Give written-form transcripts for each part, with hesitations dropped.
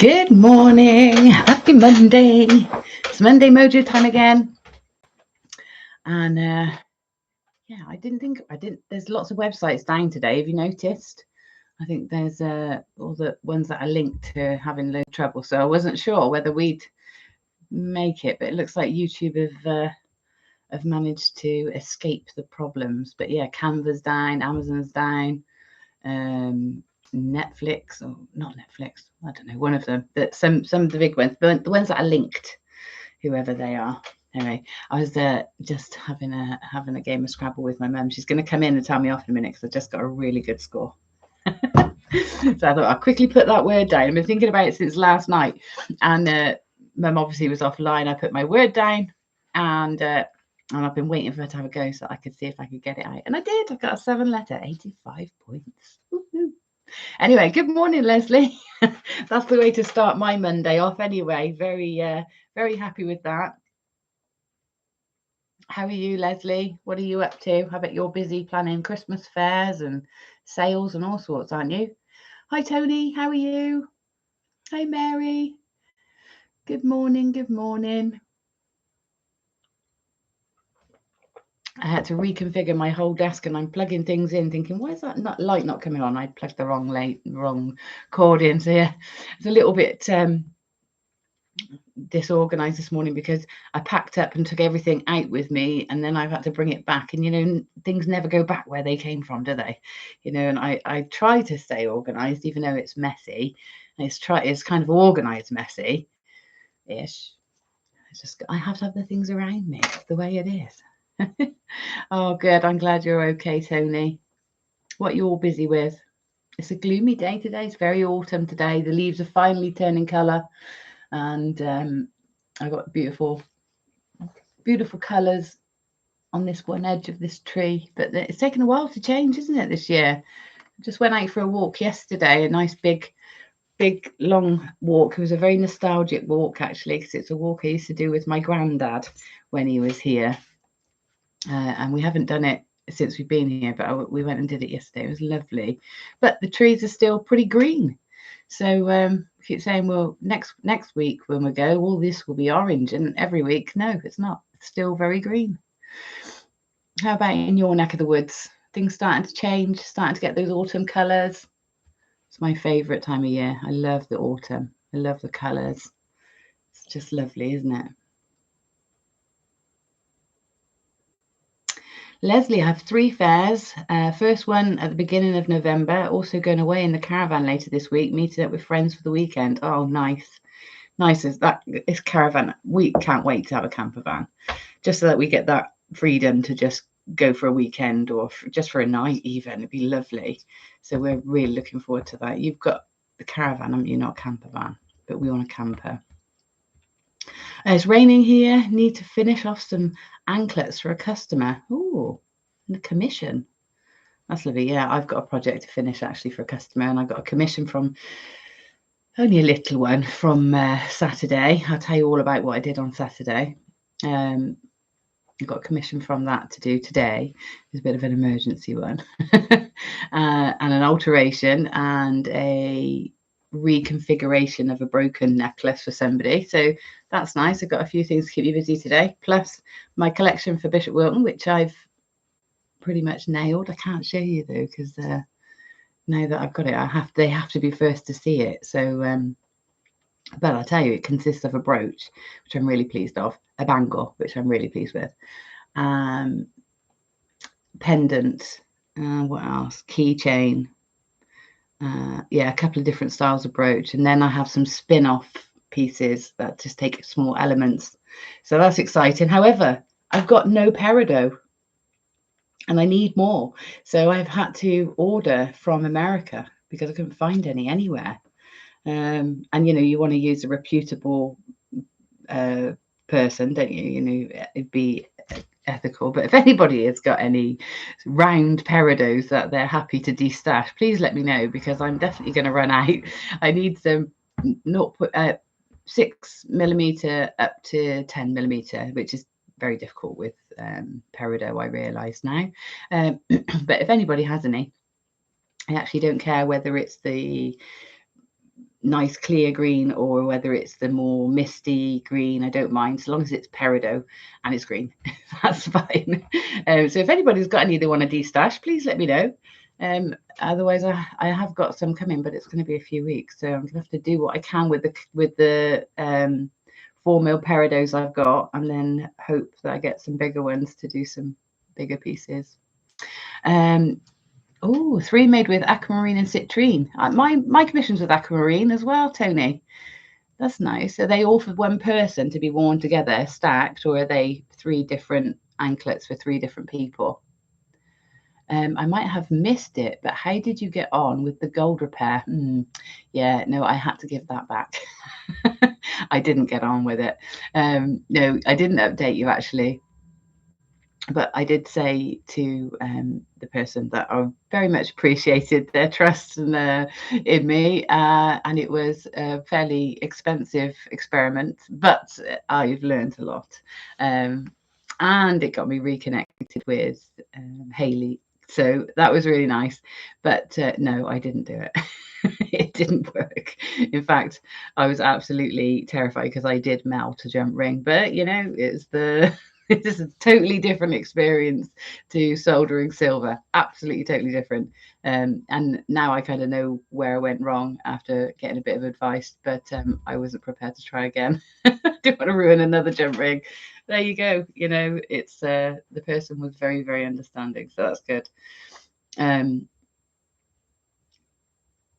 Good morning, happy Monday. It's Monday Mojo time again. And yeah, I didn't, there's lots of websites down today. Have you noticed? I think there's all the ones that are linked to having low trouble. So I wasn't sure whether we'd make it, but it looks like YouTube have managed to escape the problems. But yeah, Canva's down, Amazon's down, Netflix, or not Netflix, I don't know, one of them, but some of the big ones, but the ones that are linked, whoever they are. Anyway, I was just having a game of Scrabble with my mum. She's going to come in and tell me off in a minute because I just got a really good score. So I thought I'll quickly put that word down. I've been thinking about it since last night, and mum obviously was offline. I put my word down, and I've been waiting for her to have a go so I could see if I could get it out, and I did. I got a 7-letter, 85 points. Woo-hoo. Anyway, good morning, Leslie. That's the way to start my Monday off anyway. Very happy with that. How are you, Leslie? What are you up to? I bet you're busy planning Christmas fairs and sales and all sorts, aren't you? Hi, Tony. How are you? Hi, Mary. Good morning. Good morning. I had to reconfigure my whole desk, and I'm plugging things in, thinking, why is that light not coming on? I plugged the wrong cord in. So yeah, it's a little bit disorganized this morning because I packed up and took everything out with me, and then I've had to bring it back. And you know, things never go back where they came from, do they? You know, and I try to stay organized, even though it's messy. It's kind of organized messy-ish. It's just I have to have the things around me the way it is. Oh, good. I'm glad you're okay, Tony. What are you all busy with? It's a gloomy day today. It's very autumn today. The leaves are finally turning colour, and I've got beautiful colours on this one edge of this tree. But it's taken a while to change, isn't it, this year? I just went out for a walk yesterday, a nice big long walk. It was a very nostalgic walk, actually, because it's a walk I used to do with my granddad when he was here. And we haven't done it since we've been here, but we went and did it yesterday. It was lovely, but the trees are still pretty green. So we keep saying, well, next week when we go, all this will be orange, and every week, no, it's not. It's still very green. How about in your neck of the woods? Things starting to change, starting to get those autumn colours. It's my favourite time of year. I love the autumn. I love the colours. It's just lovely, isn't it? Leslie, I have 3 fairs. First one at the beginning of November. Also going away in the caravan later this week, meeting up with friends for the weekend. Oh, nice. Nice is that. It's caravan. We can't wait to have a camper van, just so that we get that freedom to just go for a weekend or just for a night even. It'd be lovely. So we're really looking forward to that. You've got the caravan, haven't you? Not a camper van, but we want a camper. It's raining here. Need to finish off some anklets for a customer. Oh, and a commission. That's lovely. Yeah, I've got a project to finish actually for a customer, and I got a commission from only a little one from Saturday. I'll tell you all about what I did on Saturday. I got a commission from that to do today. It's a bit of an emergency one, and an alteration and a reconfiguration of a broken necklace for somebody. So that's nice. I've got a few things to keep you busy today, plus my collection for Bishop Wilton, which I've pretty much nailed. I can't show you though, because now that I've got it, they have to be first to see it. So but I'll tell you, it consists of a brooch, which I'm really pleased of, a bangle, which I'm really pleased with, pendant, what else, keychain, yeah, a couple of different styles of brooch, and then I have some spin-off pieces that just take small elements. So that's exciting. However, I've got no peridot, and I need more. So I've had to order from America because I couldn't find any anywhere. And you know, you want to use a reputable person, don't you? You know, it'd be ethical. But if anybody has got any round peridots that they're happy to destash, please let me know, because I'm definitely going to run out. I need some 6mm up to 10mm, which is very difficult with peridot, I realise now. But if anybody has any, I actually don't care whether it's the nice clear green or whether it's the more misty green. I don't mind, as long as it's peridot and it's green. That's fine. So if anybody's got any they want to destash, please let me know. Otherwise I have got some coming, but it's going to be a few weeks, so I'm going to have to do what I can with the 4mm peridots I've got, and then hope that I get some bigger ones to do some bigger pieces. Oh, 3 made with aquamarine and citrine. My commission's with aquamarine as well, Tony. That's nice. Are they all for one person to be worn together, stacked, or are they 3 different anklets for 3 different people? I might have missed it, but how did you get on with the gold repair? Yeah, no, I had to give that back. I didn't get on with it. No, I didn't update you actually. But I did say to the person that I very much appreciated their trust in me, and it was a fairly expensive experiment, but I've learned a lot, and it got me reconnected with Hayley, so that was really nice. But no, I didn't do it. It didn't work. In fact, I was absolutely terrified because I did melt a jump ring, but you know, it's a totally different experience to soldering silver. Absolutely totally different. And now I kind of know where I went wrong after getting a bit of advice, but I wasn't prepared to try again. I didn't want to ruin another jump ring. There you go. You know, it's the person was very, very understanding, so that's good.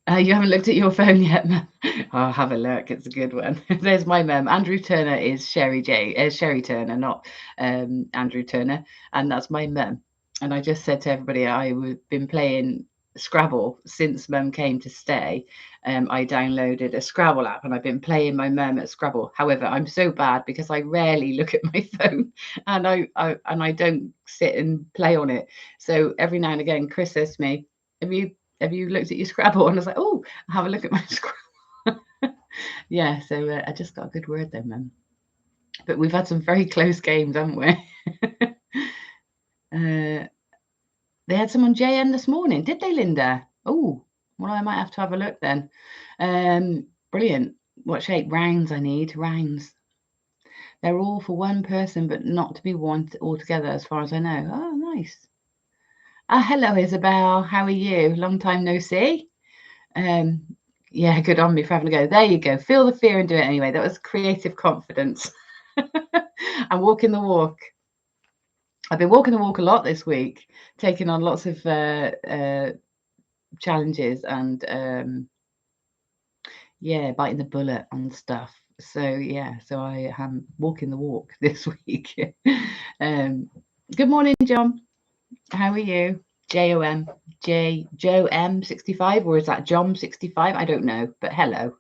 You haven't looked at your phone yet, Mum? I'll have a look. It's a good one. There's my mum. Andrew Turner is Sherry Turner, not Andrew Turner, and that's my mum. And I just said to everybody, I've been playing Scrabble since Mum came to stay. I downloaded a Scrabble app, and I've been playing my mum at Scrabble. However, I'm so bad because I rarely look at my phone, and I don't sit and play on it. So every now and again, Chris says to me, have you looked at your Scrabble? And I was like, oh, I'll have a look at my Scrabble. Yeah, so I just got a good word then, Mum. But we've had some very close games, haven't we? They had some on JN this morning, did they, Linda? Oh, well, I might have to have a look then. Brilliant. What shape? Rounds I need, rounds. They're all for one person, but not to be worn all together, as far as I know. Oh, nice. Hello, Isabel. How are you? Long time no see. Yeah, good on me for having a go. There you go. Feel the fear and do it anyway. That was creative confidence. I'm walking the walk. I've been walking the walk a lot this week, taking on lots of challenges and yeah, biting the bullet on stuff. So yeah, so I am walking the walk this week. Good morning, John. How are you? JOM 65, or is that John 65? I don't know, but hello,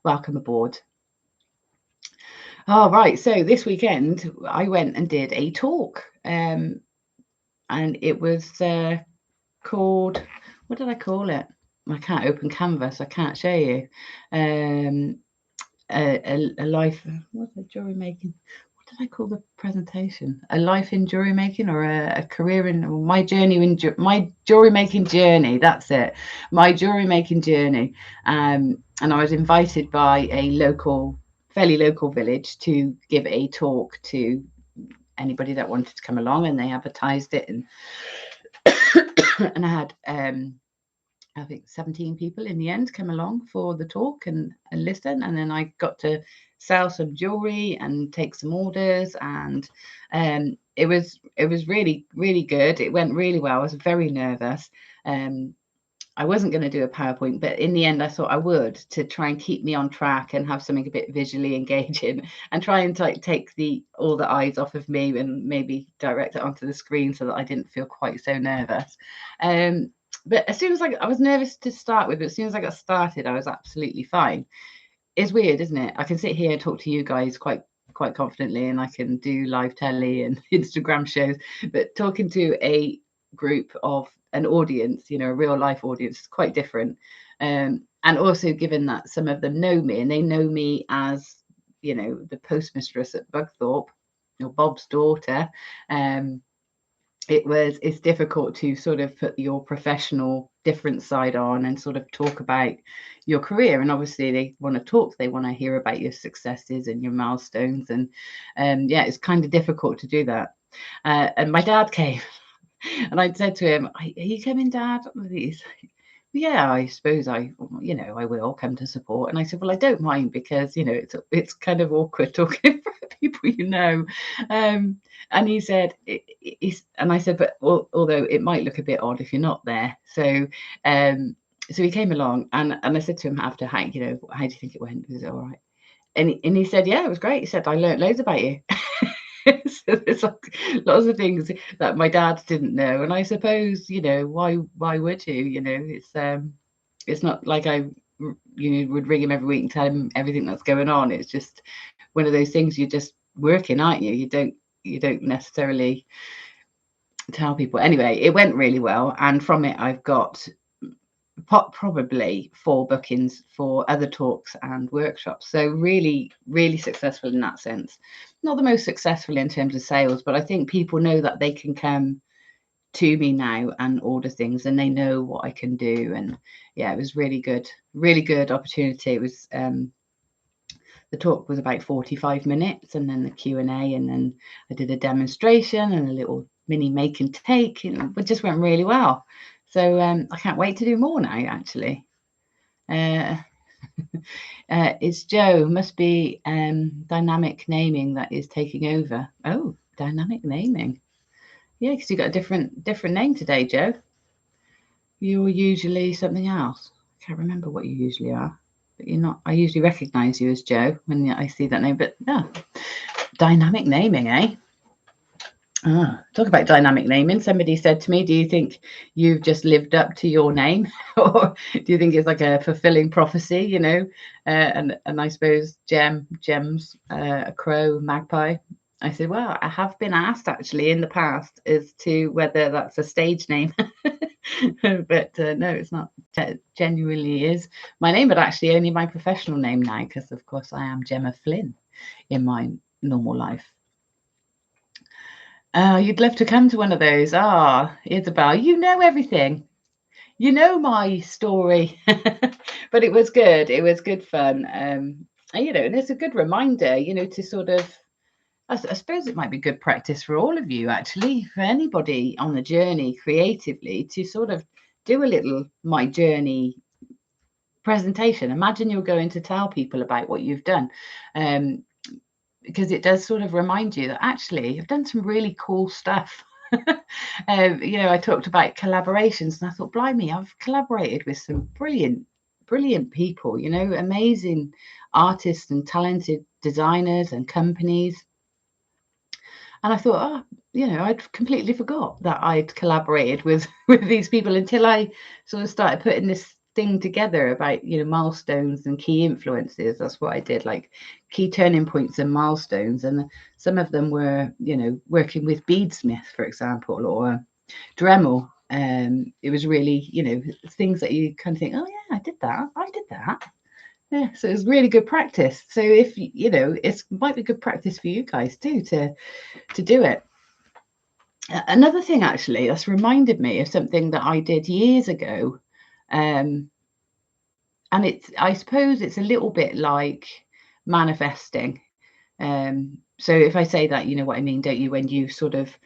welcome aboard. All right, so this weekend I went and did a talk, and it was called, what did I call it? I can't open Canvas, I can't show you. A life, what's the jewelry making? What did I call the presentation? A life in jewelry making, or a career in my journey in my jewelry making journey. That's it, my jewelry making journey. And I was invited by a fairly local village to give a talk to anybody that wanted to come along, and they advertised it, and and I had I think 17 people in the end come along for the talk and listen, and then I got to sell some jewelry and take some orders, and it was really, really good. It went really well. I was very nervous. I wasn't going to do a PowerPoint, but in the end I thought I would, to try and keep me on track and have something a bit visually engaging, and try and take all the eyes off of me and maybe direct it onto the screen so that I didn't feel quite so nervous. But as soon as I was nervous to start with, but as soon as I got started, I was absolutely fine. It's weird, isn't it? I can sit here and talk to you guys quite confidently, and I can do live telly and Instagram shows, but talking to a group of an audience, you know, a real life audience, is quite different. And also, given that some of them know me, and they know me as, you know, the postmistress at Bugthorpe, or Bob's daughter, it's difficult to sort of put your professional different side on and sort of talk about your career. And obviously they want to talk, they want to hear about your successes and your milestones. And yeah, it's kind of difficult to do that. And my dad came and I said to him, "Are you coming, Dad?" He's like, "Yeah, I suppose I will come to support." And I said, "Well, I don't mind because, it's kind of awkward talking in front of people, And he said, and I said, "But although it might look a bit odd if you're not there." So he came along and I said to him after, "How do you think it went? Was it all right?" And he said, "Yeah, it was great." He said, "I learned loads about you." So there's like lots of things that my dad didn't know, and I suppose why would you? It's not like I would ring him every week and tell him everything that's going on. It's just one of those things. You're just working, aren't you? You don't necessarily tell people. Anyway, it went really well, and from it I've got probably 4 bookings for other talks and workshops. So really, really successful in that sense. Not the most successful in terms of sales, but I think people know that they can come to me now and order things, and they know what I can do. And yeah, it was really good opportunity. It was the talk was about 45 minutes, and then the Q&A, and then I did a demonstration and a little mini make and take, and it just went really well. So I can't wait to do more now, actually. It's Joe. Must be dynamic naming that is taking over. Oh, dynamic naming. Yeah, because you got a different name today, Joe. You're usually something else. I can't remember what you usually are, but you're not. I usually recognise you as Joe when I see that name. But yeah, dynamic naming, eh? Talk about dynamic naming. Somebody said to me, "Do you think you've just lived up to your name, or do you think it's like a fulfilling prophecy?" And I suppose gems, a crow, magpie. I said, "Well, I have been asked actually in the past as to whether that's a stage name, but no, it's not. It genuinely is my name, but actually only my professional name now, because of course I am Gemma Flynn in my normal life." Oh, you'd love to come to one of those. Isabel, you know everything. You know my story. But it was good. It was good fun. And it's a good reminder, to sort of, I suppose it might be good practice for all of you, actually, for anybody on the journey creatively, to sort of do a little My Journey presentation. Imagine you're going to tell people about what you've done. Because it does sort of remind you that actually I've done some really cool stuff. I talked about collaborations, and I thought, blimey, I've collaborated with some brilliant people, amazing artists and talented designers and companies. And I thought, I'd completely forgot that I'd collaborated with these people until I sort of started putting this thing together about milestones and key influences. That's what I did, like key turning points and milestones, and some of them were working with beadsmith, for example, or Dremel. It was really things that you kind of think, oh yeah, I did that. Yeah, so it's really good practice. So if it might be good practice for you guys too to do it. Another thing actually that's reminded me of something that I did years ago. And I suppose it's a little bit like manifesting. So if I say that, you know what I mean, don't you? When you sort of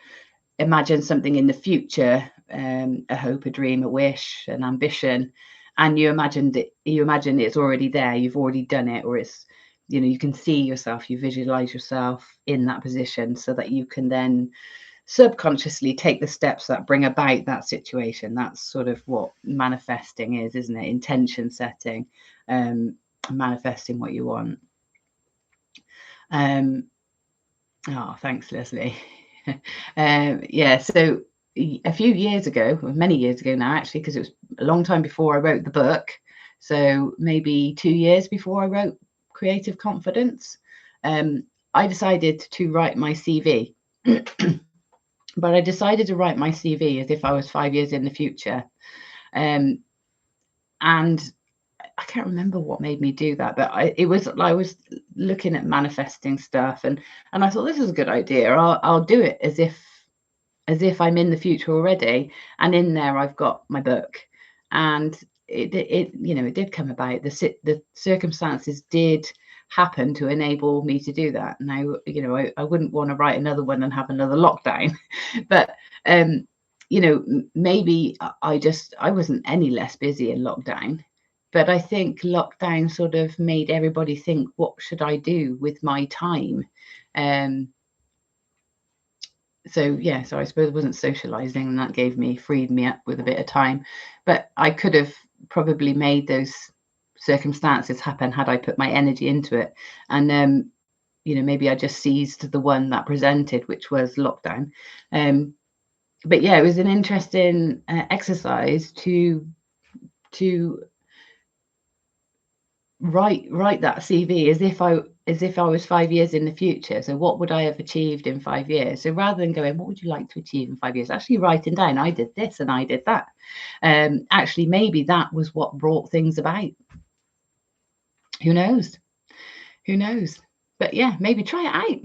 imagine something in the future, a hope, a dream, a wish, an ambition, and you imagine it's already there, you've already done it, or it's, you can see yourself, you visualize yourself in that position, so that you can then subconsciously take the steps that bring about that situation. That's sort of what manifesting is, isn't it? Intention setting, manifesting what you want. Thanks, Leslie. Yeah, so a few years ago, or many years ago now, actually, because it was a long time before I wrote the book, so maybe 2 years before I wrote Creative Confidence, I decided to write my CV. But I decided to write my CV as if I was 5 years in the future. And I can't remember what made me do that, but I was looking at manifesting stuff, and I thought, this is a good idea. I'll do it as if as if I'm in the future already, and in there I've got my book. And it you know, it did come about. The circumstances did happen to enable me to do that. Now, you know, I wouldn't want to write another one and have another lockdown, but you know, maybe I wasn't any less busy in lockdown. But I think lockdown sort of made everybody think, what should I do with my time? So yeah, so I suppose I wasn't socializing, and that freed me up with a bit of time. But I could have probably made those circumstances happen had I put my energy into it. And you know, maybe I just seized the one that presented, which was lockdown. But yeah, it was an interesting exercise to write that CV as if I was 5 years in the future. So what would I have achieved in 5 years? So rather than going, what would you like to achieve in 5 years? Actually writing down, I did this and I did that. Actually, maybe that was what brought things about. Who knows? Who knows? But yeah, maybe try it out.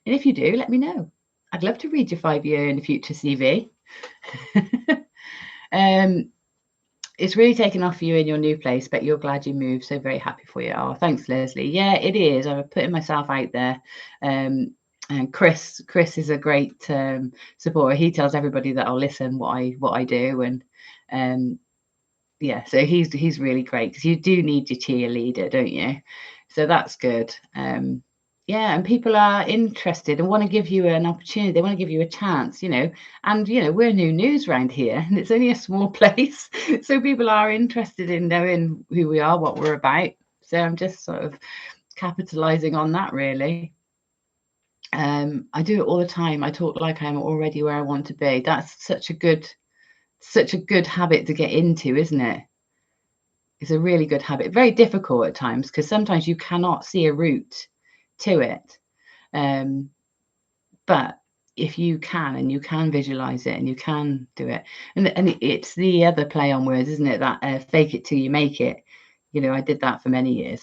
And if you do, let me know. I'd love to read your 5-year in the future CV. It's really taken off for you in your new place, but you're glad you moved. So very happy for you. Oh, thanks, Leslie. Yeah, it is. I'm putting myself out there. And Chris is a great supporter. He tells everybody that I'll listen what I do, and yeah, so he's really great, because you do need your cheerleader, don't you? So that's good. Yeah, and people are interested and want to give you an opportunity. They want to give you a chance, you know. And you know, we're new news around here, and it's only a small place, so people are interested in knowing who we are, what we're about. So I'm just sort of capitalizing on that, really. I do it all the time. I talk like I'm already where I want to be. That's such a good habit to get into, isn't it? It's a really good habit. Very difficult at times, because sometimes you cannot see a route to it. But if you can, and you can visualize it, and you can do it, and it's the other play on words, isn't it? That fake it till you make it. You know, I did that for many years.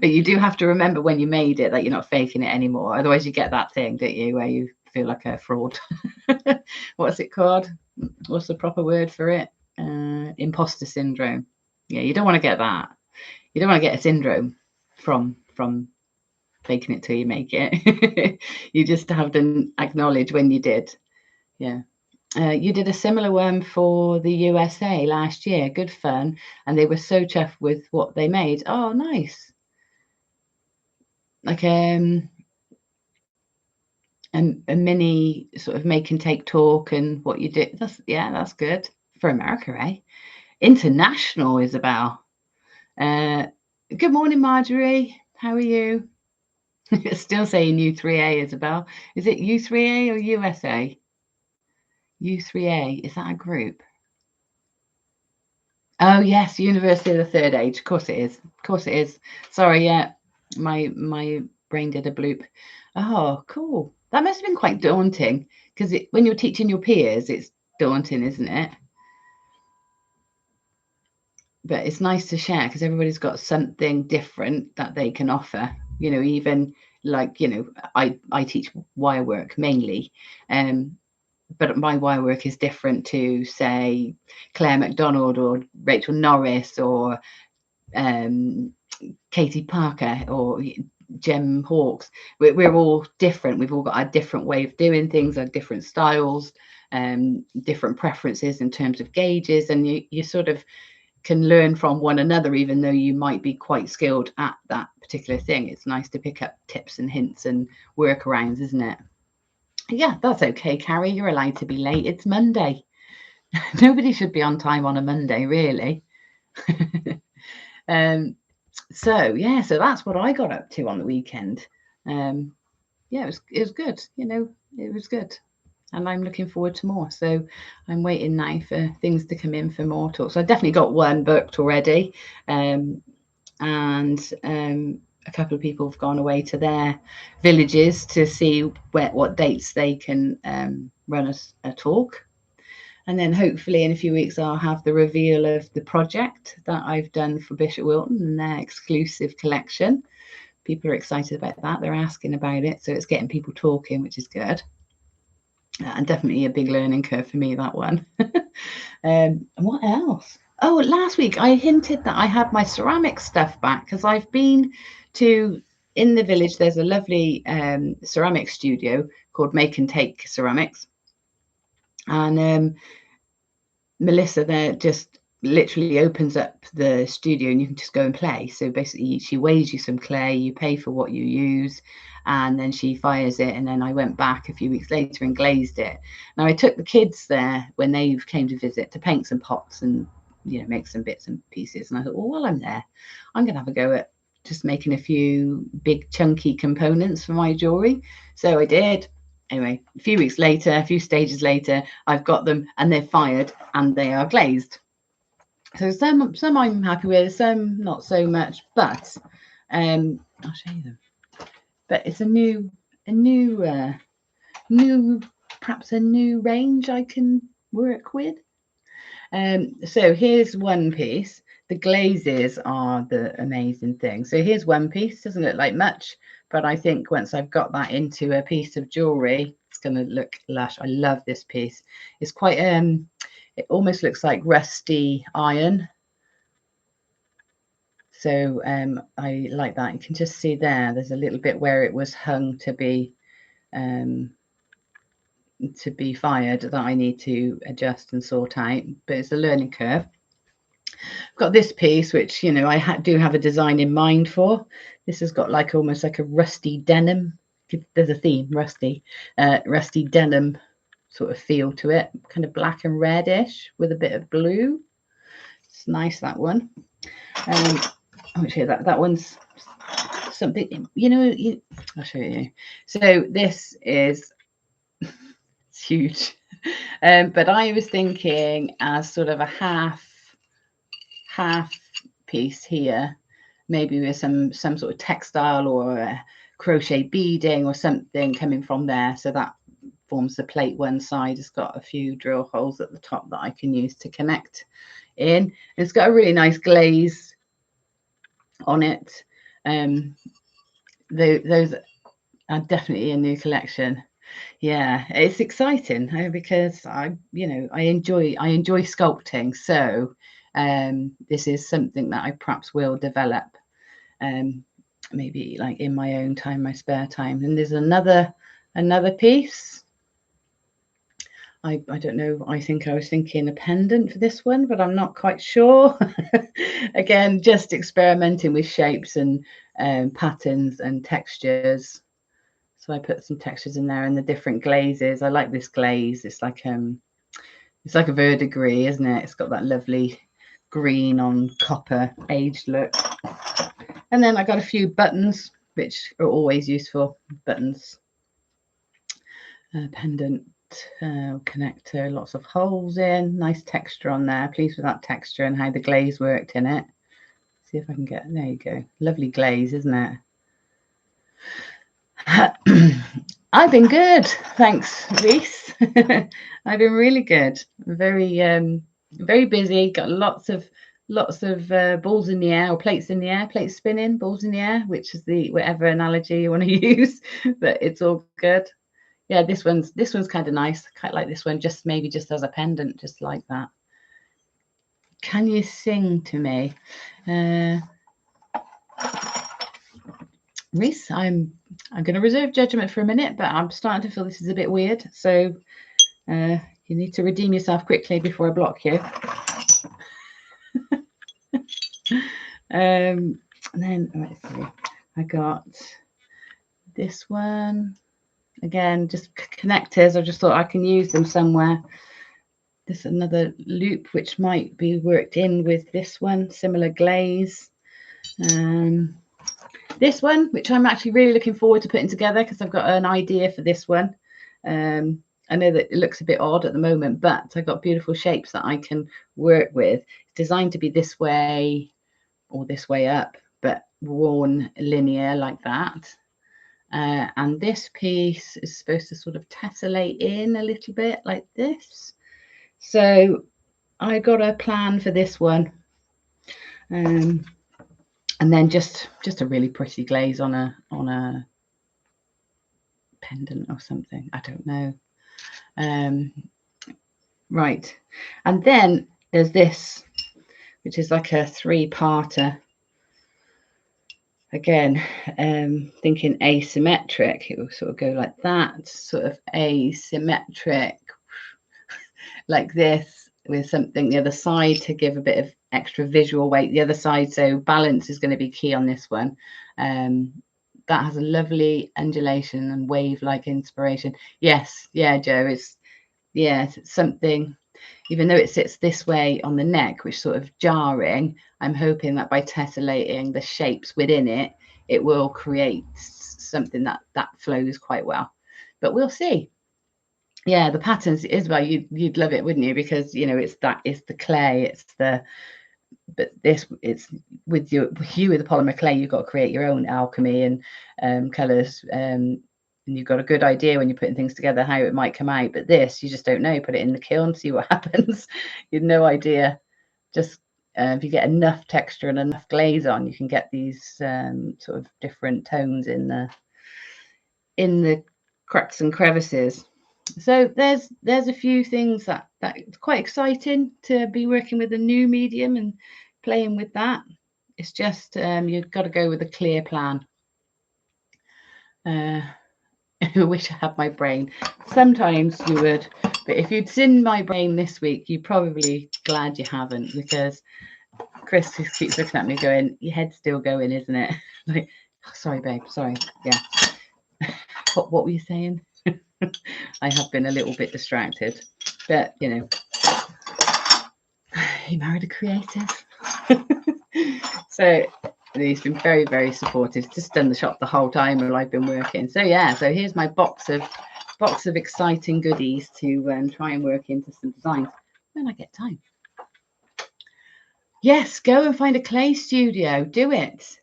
But you do have to remember when you made it that you're not faking it anymore. Otherwise, you get that thing, don't you, where you feel like a fraud. What's it called? What's the proper word for it? Imposter syndrome. Yeah, you don't want to get that. You don't want to get a syndrome from faking it till you make it. You just have to acknowledge when you did. Yeah. You did a similar one for the USA last year. Good fun. And they were so chuffed with what they made. Oh, nice. Like a mini sort of make and take talk, and what you did. That's good. For America, eh? International, Isabel. Good morning, Marjorie. How are you? Still saying U3A, Isabel. Is it U3A or USA? U3A, is that a group? Oh yes, University of the Third Age. Of course it is. Of course it is. Sorry, yeah. My brain did a bloop. Oh, cool. That must have been quite daunting, because when you're teaching your peers, it's daunting, isn't it? But it's nice to share, because everybody's got something different that they can offer. You know, even like, you know, I teach wire work mainly, but my wire work is different to, say, Claire MacDonald or Rachel Norris or Katie Parker or Jem Hawkes. We're all different. We've all got a different way of doing things, our different styles, different preferences in terms of gauges, and you sort of can learn from one another, even though you might be quite skilled at that particular thing. It's nice to pick up tips and hints and workarounds, isn't it? Yeah, that's okay, Carrie. You're allowed to be late. It's Monday. Nobody should be on time on a Monday, really. So that's what I got up to on the weekend. Yeah, it was good. You know, it was good, and I'm looking forward to more. So I'm waiting now for things to come in for more talks. I definitely got one booked already, and a couple of people have gone away to their villages to see what dates they can run a talk. And then hopefully in a few weeks, I'll have the reveal of the project that I've done for Bishop Wilton and their exclusive collection. People are excited about that. They're asking about it. So it's getting people talking, which is good. And definitely a big learning curve for me, that one. What else? Oh, last week I hinted that I had my ceramic stuff back because I've been to, in the village, there's a lovely ceramic studio called Make and Take Ceramics. And Melissa there just literally opens up the studio and you can just go and play. So basically she weighs you some clay, you pay for what you use, and then she fires it. And then I went back a few weeks later and glazed it. Now I took the kids there when they came to visit to paint some pots and, you know, make some bits and pieces. And I thought, well, while I'm there, I'm going to have a go at just making a few big chunky components for my jewellery. So I did. Anyway, a few weeks later, a few stages later, I've got them and they're fired and they are glazed. So some I'm happy with, some not so much, but I'll show you them. But it's a new perhaps a new range I can work with. So here's one piece. The glazes are the amazing thing. So here's one piece. Doesn't look like much, but I think once I've got that into a piece of jewelry, it's going to look lush. I love this piece. It's quite it almost looks like rusty iron. So I like that. You can just see there's a little bit where it was hung to be fired that I need to adjust and sort out, but it's a learning curve. I've got this piece, which, you know, I do have a design in mind for. This has got like almost like a rusty denim. There's a theme, rusty denim sort of feel to it, kind of black and reddish with a bit of blue. It's nice, that one. I'll show you that one's something, you know, I'll show you. So this is it's huge. But I was thinking as sort of a half piece here, maybe with some sort of textile or crochet beading or something coming from there. So that forms the plate one side. It's got a few drill holes at the top that I can use to connect in. It's got a really nice glaze on it. Those are definitely a new collection. Yeah, it's exciting because I enjoy sculpting. So this is something that I perhaps will develop, maybe like in my own time, my spare time. And there's another piece. I don't know. I think I was thinking a pendant for this one, but I'm not quite sure. Again, just experimenting with shapes and patterns and textures. So I put some textures in there and the different glazes. I like this glaze. It's like a verdigris, isn't it? It's got that lovely green on copper aged look. And then I got a few buttons, which are always useful. Buttons, pendant connector, lots of holes in, nice texture on there. Pleased with that texture and how the glaze worked in it. See if I can get, there you go. Lovely glaze, isn't it? I've been good, thanks, Reese. I've been really good. Very busy. Got lots of balls in the air, or plates in the air, plates spinning, balls in the air, which is the whatever analogy you want to use. But it's all good. Yeah, this one's kind of nice. I quite like this one. Maybe just as a pendant, just like that. Can you sing to me? Reese, I'm going to reserve judgment for a minute, but I'm starting to feel this is a bit weird. So you need to redeem yourself quickly before I block you. And then let's see. I got this one again, just connectors. I just thought I can use them somewhere. This another loop which might be worked in with this one, similar glaze. This one, which I'm actually really looking forward to putting together because I've got an idea for this one. I know that it looks a bit odd at the moment, but I've got beautiful shapes that I can work with. It's designed to be this way or this way up, but worn linear like that. And this piece is supposed to sort of tessellate in a little bit like this. So I got a plan for this one. And then just a really pretty glaze on a pendant or something. I don't know. Right, and then there's this, which is like a 3-parter. Again, thinking asymmetric, it will sort of go like that, sort of asymmetric, like this, with something the other side to give a bit of extra visual weight the other side. So balance is going to be key on this one. That has a lovely undulation and wave-like inspiration. Yes, yeah, Joe, it's something, even though it sits this way on the neck, which is sort of jarring, I'm hoping that by tessellating the shapes within it, it will create something that flows quite well. But we'll see. Yeah, the patterns, Isabel, you'd love it, wouldn't you? Because, you know, it's the clay, but this, it's with you with the polymer clay, you've got to create your own alchemy and colours, and you've got a good idea when you're putting things together how it might come out. But this, you just don't know. Put it in the kiln, see what happens. You've no idea. Just if you get enough texture and enough glaze on, you can get these sort of different tones in the cracks and crevices. So there's a few things that it's quite exciting to be working with a new medium and playing with that. It's just you've got to go with a clear plan. I wish I had my brain. Sometimes you would, but if you'd seen my brain this week, you're probably glad you haven't, because Chris just keeps looking at me going, your head's still going, isn't it? Like, oh, sorry, babe, sorry. Yeah. What were you saying? I have been a little bit distracted, but you know, he married a creative. So he's been very, very supportive. Just done the shop the whole time while I've been working. So yeah, so here's my box of exciting goodies to try and work into some designs when I get time. Yes, go and find a clay studio. Do it.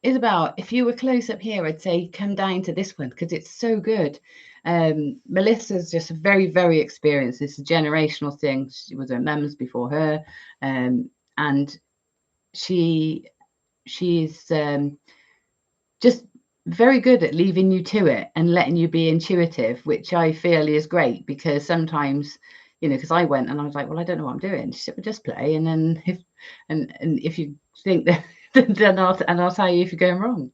Isabel, if you were close up here, I'd say come down to this one because it's so good. Melissa's just very, very experienced. It's a generational thing. She was her mum's before her, and she's just very good at leaving you to it and letting you be intuitive, which I feel is great, because sometimes, you know, because I went and I was like, well, I don't know what I'm doing. She said, well, just play, and then if you think that, then I'll tell you if you're going wrong,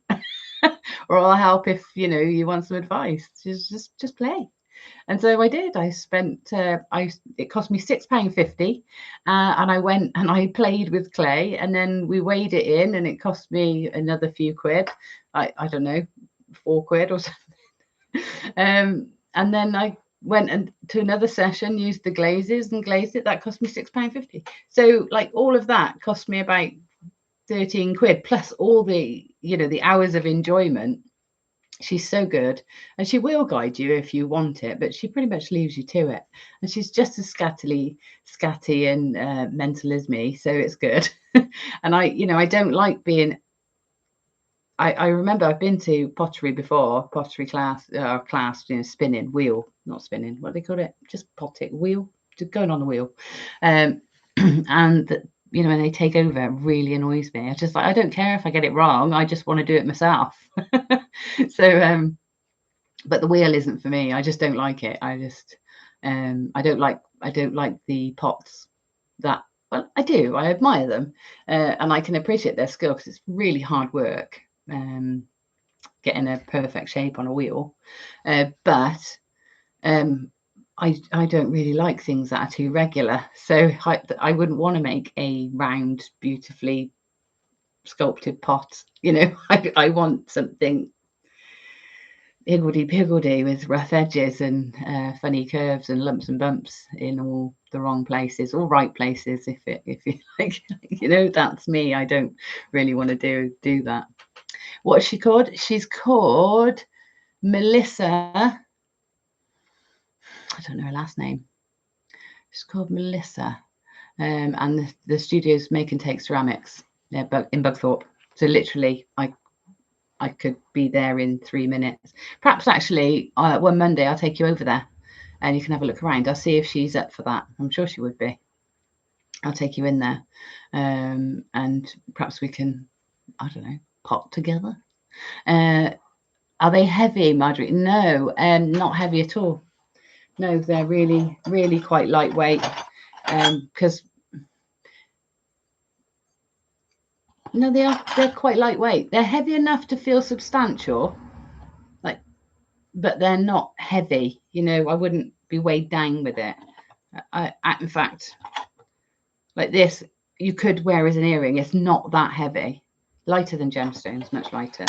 or I'll help if you know you want some advice. Just play. And so I did. I spent it cost me £6.50, and I went and I played with clay, and then we weighed it in, and it cost me another few quid. I don't know, £4 or something. And then I went to another session, used the glazes and glazed it. That cost me £6.50. So like all of that cost me about 13 quid, plus all the, you know, the hours of enjoyment. She's so good, and she will guide you if you want it, but she pretty much leaves you to it. And she's just as scatty and mental as me, so it's good. And I don't like being. I remember I've been to pottery before, pottery class, you know, spinning wheel, not spinning. What do they call it? Just potting wheel, just going on the wheel, and you know, when they take over, it really annoys me. I just like, I don't care if I get it wrong. I just want to do it myself. So, but the wheel isn't for me. I just don't like it. I just, I don't like the pots that, well, I do. I admire them, and I can appreciate their skill because it's really hard work, getting a perfect shape on a wheel. But I don't really like things that are too regular, so I wouldn't want to make a round, beautifully sculpted pot. You know, I want something higgledy-piggledy with rough edges and funny curves and lumps and bumps in all the wrong places, or right places, if you like. You know, that's me. I don't really want to do that. What's she called? She's called Melissa. I don't know her last name. She's called Melissa, and the studio's Make and Take Ceramics. Yeah, in Bugthorpe. So literally, I could be there in 3 minutes. Perhaps actually, one Monday I'll take you over there, and you can have a look around. I'll see if she's up for that. I'm sure she would be. I'll take you in there, and perhaps we can, I don't know, pot together. Are they heavy, Marjorie? No, not heavy at all. No, they're really, really quite lightweight. Because no, they're quite lightweight. They're heavy enough to feel substantial, like, but they're not heavy. You know, I wouldn't be weighed down with it. In fact, like this, you could wear as an earring. It's not that heavy. Lighter than gemstones, much lighter.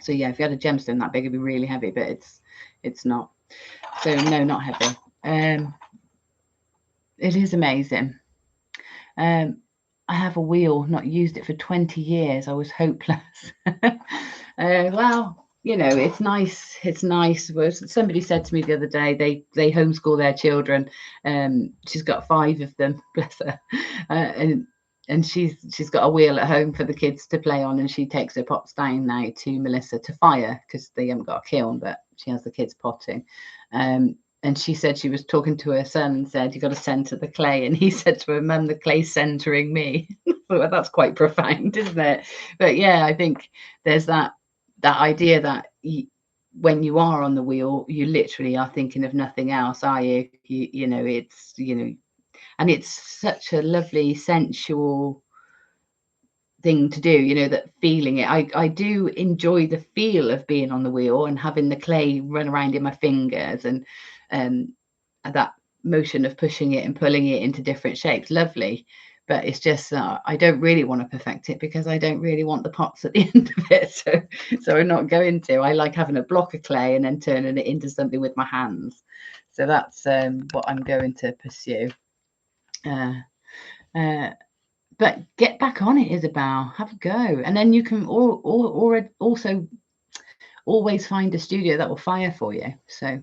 So yeah, if you had a gemstone that big, it'd be really heavy, but it's not. So no, not heavy. It is amazing. I have a wheel, not used it for 20 years. I was hopeless. Well, you know, it's nice. It's nice. Somebody said to me the other day, they homeschool their children. She's got 5 of them, bless her, and she's got a wheel at home for the kids to play on, and she takes her pots down now to Melissa to fire because they haven't got a kiln, but she has the kids potting. And she said she was talking to her son and said, "You got to centre the clay." And he said to her, "Mum, the clay's centering me." Well, that's quite profound, isn't it? But yeah, I think there's that idea that when you are on the wheel, you literally are thinking of nothing else, are you? You know, it's, you know, and it's such a lovely, sensual thing to do, you know, that feeling it. I do enjoy the feel of being on the wheel and having the clay run around in my fingers, and that motion of pushing it and pulling it into different shapes. Lovely. But it's just I don't really want to perfect it because I don't really want the pots at the end of it. So I'm not going to. I like having a block of clay and then turning it into something with my hands. So that's what I'm going to pursue. But get back on it, Isabel. Have a go, and then you can also always find a studio that will fire for you. So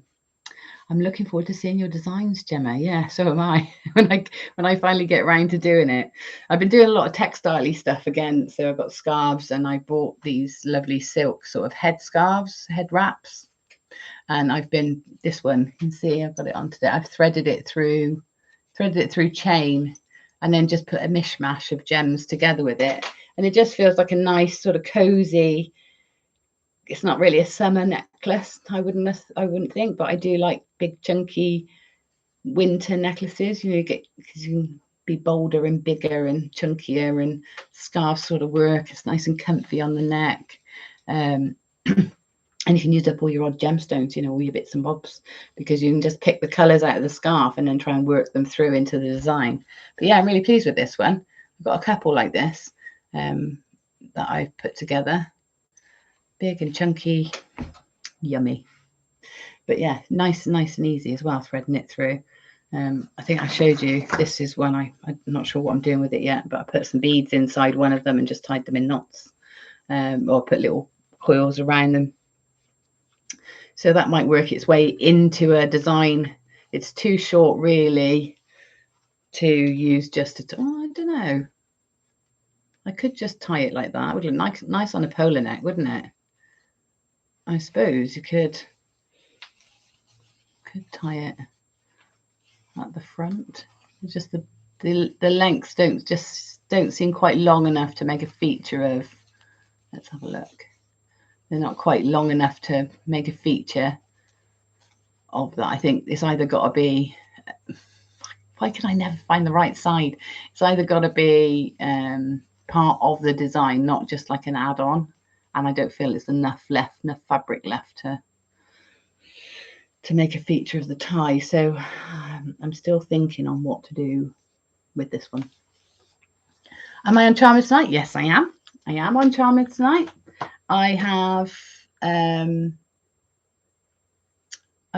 I'm looking forward to seeing your designs, Gemma. Yeah, so am I. when I finally get around to doing it. I've been doing a lot of textile-y stuff again. So I've got scarves, and I bought these lovely silk sort of head scarves, head wraps. And I've been this one. You can see I've got it on today. I've threaded it through chain, and then just put a mishmash of gems together with it. And it just feels like a nice sort of cozy. It's not really a summer necklace, I wouldn't think, but I do like big chunky winter necklaces. You know, because you can be bolder and bigger and chunkier, and scarves sort of work. It's nice and comfy on the neck. And you can use up all your odd gemstones, you know, all your bits and bobs, because you can just pick the colours out of the scarf and then try and work them through into the design. But yeah, I'm really pleased with this one. I've got a couple like this that I've put together. Big and chunky, yummy. But yeah, nice and easy as well, threading it through. I think I showed you, this is one, I'm not sure what I'm doing with it yet, but I put some beads inside one of them and just tied them in knots, or put little coils around them. So that might work its way into a design. It's too short really to use just I don't know. I could just tie it like that. It would look nice on a polo neck, wouldn't it? I suppose you could tie it at the front. It's just the lengths don't seem quite long enough to make a feature of. Let's have a look. They're not quite long enough to make a feature of that. I think it's either got to be, why can I never find the right side? It's either got to be part of the design, not just like an add-on. And I don't feel it's enough fabric left to make a feature of the tie. So I'm still thinking on what to do with this one. Am I on Charming tonight? Yes, I am. I am on Charming tonight. I have I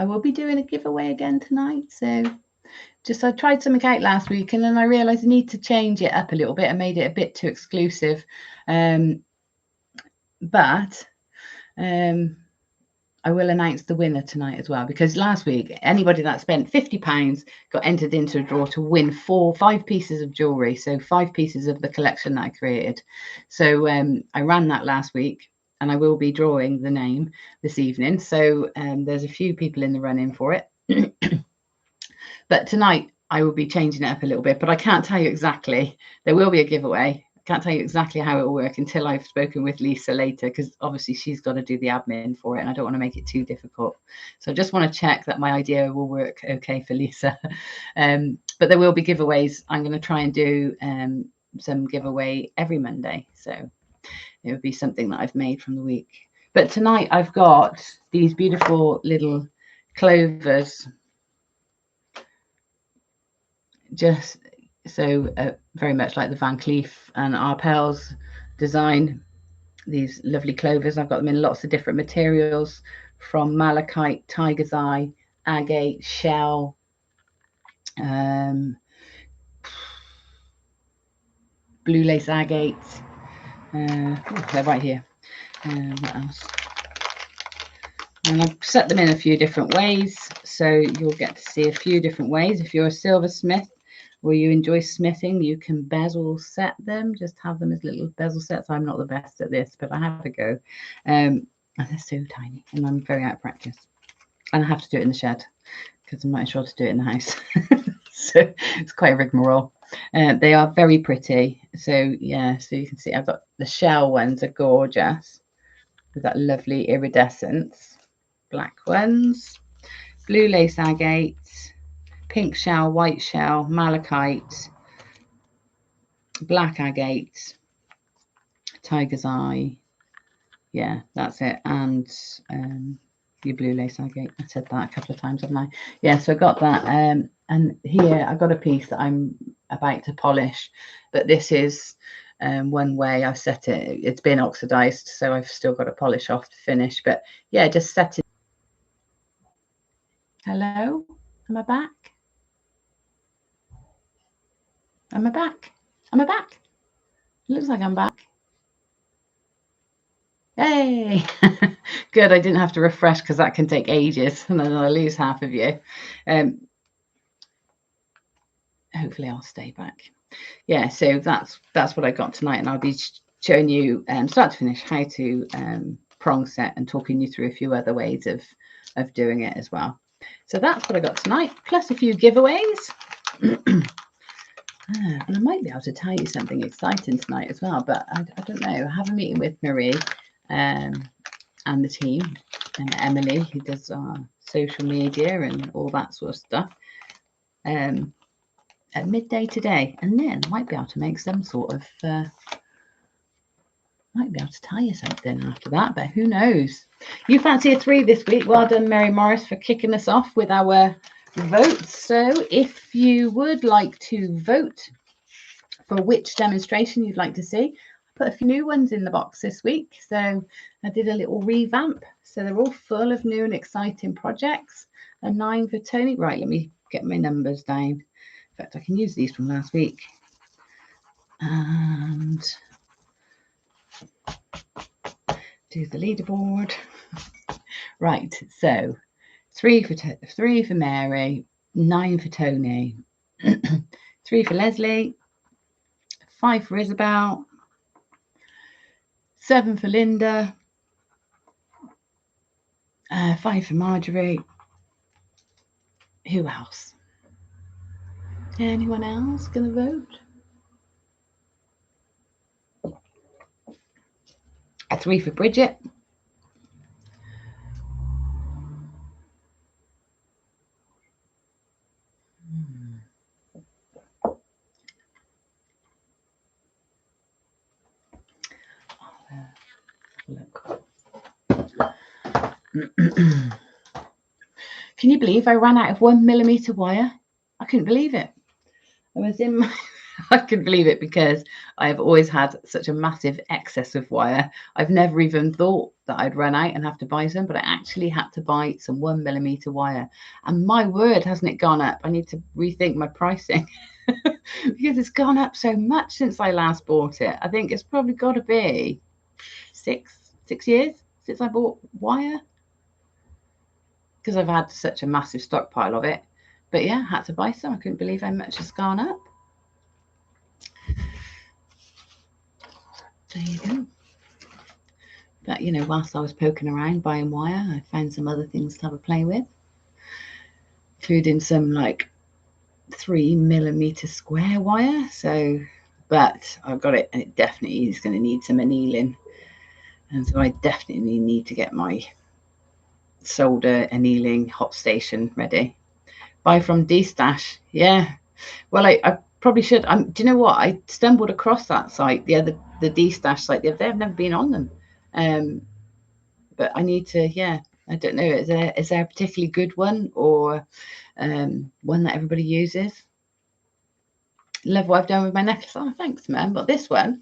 will be doing a giveaway again tonight. So I tried something out last week, and then I realized I need to change it up a little bit. I made it a bit too exclusive. But I will announce the winner tonight as well, because last week anybody that spent £50 got entered into a draw to win 5 pieces of jewellery, so 5 pieces of the collection that I created. So I ran that last week, and I will be drawing the name this evening. So there's a few people in the running for it. But tonight I will be changing it up a little bit, but I can't tell you exactly. There will be a giveaway. I can't tell you exactly how it will work until I've spoken with Lisa later, because obviously she's got to do the admin for it and I don't want to make it too difficult. So I just want to check that my idea will work okay for Lisa. But there will be giveaways. I'm going to try and do some giveaway every Monday. So it would be something that I've made from the week. But tonight I've got these beautiful little clovers, just so very much like the Van Cleef and Arpels design. These lovely clovers, I've got them in lots of different materials, from malachite, tiger's eye, agate, shell, blue lace agate. They're right here. What else? And I've set them in a few different ways, so you'll get to see a few different ways. If you're a silversmith or you enjoy smithing, you can bezel set them, just have them as little bezel sets. I'm not the best at this, but I have a go. And they're so tiny, and I'm very out of practice. And I have to do it in the shed because I'm not sure to do it in the house. So it's quite a rigmarole. They are very pretty. So yeah, so you can see I've got the shell ones are gorgeous with that lovely iridescence. Black ones, blue lace agate, pink shell, white shell, malachite, black agate, tiger's eye. Yeah, that's it. And your blue lace agate. I said that a couple of times, haven't I? Yeah, so I got that. And here I got a piece that I'm about to polish, but this is one way I set it. It's been oxidized, so I've still got to polish off to finish. But yeah, just set it. Hello, am I back? Am I back? Am I back? It looks like I'm back. Hey, good. I didn't have to refresh because that can take ages and then I lose half of you. Hopefully I'll stay back. Yeah, so that's what I got tonight, and I'll be showing you start to finish how to prong set and talking you through a few other ways of doing it as well. So that's what I got tonight, plus a few giveaways. And I might be able to tell you something exciting tonight as well, but I don't know. I have a meeting with Marie and the team, and Emily, who does our social media and all that sort of stuff, at midday today, and then might be able to make some sort of might be able to tell you something after that, but who knows. You fancy a 3 this week. Well done, Mary Morris, for kicking us off with our votes. So if you would like to vote for which demonstration you'd like to see, I put a few new ones in the box this week. So I did a little revamp, so they're all full of new and exciting projects. A 9 for Tony. Right, let me get my numbers down. In fact, I can use these from last week. And do the leaderboard. Right, so 3 for Mary, 9 for Tony, 3 for Leslie, 5 for Isabel, 7 for Linda, 5 for Marjorie. Who else? Anyone else gonna vote? A 3 for Bridget. Look. Can you believe I ran out of 1mm wire? I couldn't believe it. I was in my I couldn't believe it because I have always had such a massive excess of wire. I've never even thought that I'd run out and have to buy some, but I actually had to buy some 1mm wire. And my word, hasn't it gone up? I need to rethink my pricing because it's gone up so much since I last bought it. I think it's probably got to be six years since I bought wire, because I've had such a massive stockpile of it. But yeah, I had to buy some. I couldn't believe how much it's gone up. There you go. But you know, whilst I was poking around buying wire, I found some other things to have a play with, including some like 3mm square wire. So but I've got it, and it definitely is going to need some annealing. And so I definitely need to get my solder annealing hot station ready. Buy from D-Stash. Yeah. Well, I probably should. Do you know what? I stumbled across that site, the D-Stash site the other day. I've never been on them. But I need to, yeah, I don't know. Is there a particularly good one, or one that everybody uses? Love what I've done with my necklace. Oh, thanks, Mum. But this one,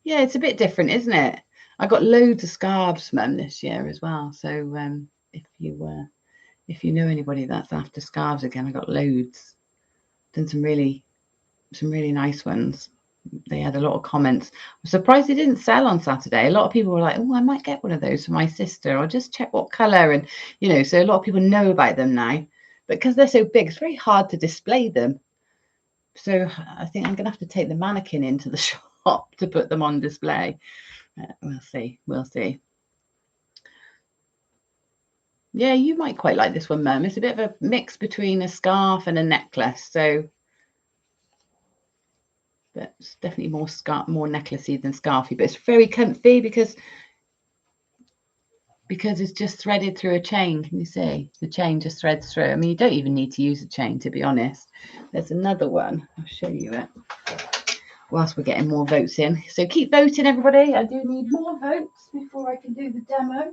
yeah, it's a bit different, isn't it? I got loads of scarves, Mum, this year as well. So if you know anybody that's after scarves again, I got loads. Done some really nice ones. They had a lot of comments. I'm surprised they didn't sell on Saturday. A lot of people were like, oh, I might get one of those for my sister. I'll just check what colour. And, you know, so a lot of people know about them now. But because they're so big, it's very hard to display them. So I think I'm going to have to take the mannequin into the shop to put them on display. We'll see. We'll see. Yeah, you might quite like this one, Mum. It's a bit of a mix between a scarf and a necklace. So, but it's definitely more necklacey than scarfy. But it's very comfy because it's just threaded through a chain. Can you see? The chain just threads through. I mean, you don't even need to use a chain, to be honest. There's another one. I'll show you it whilst we're getting more votes in. So keep voting, everybody. I do need more votes before I can do the demo.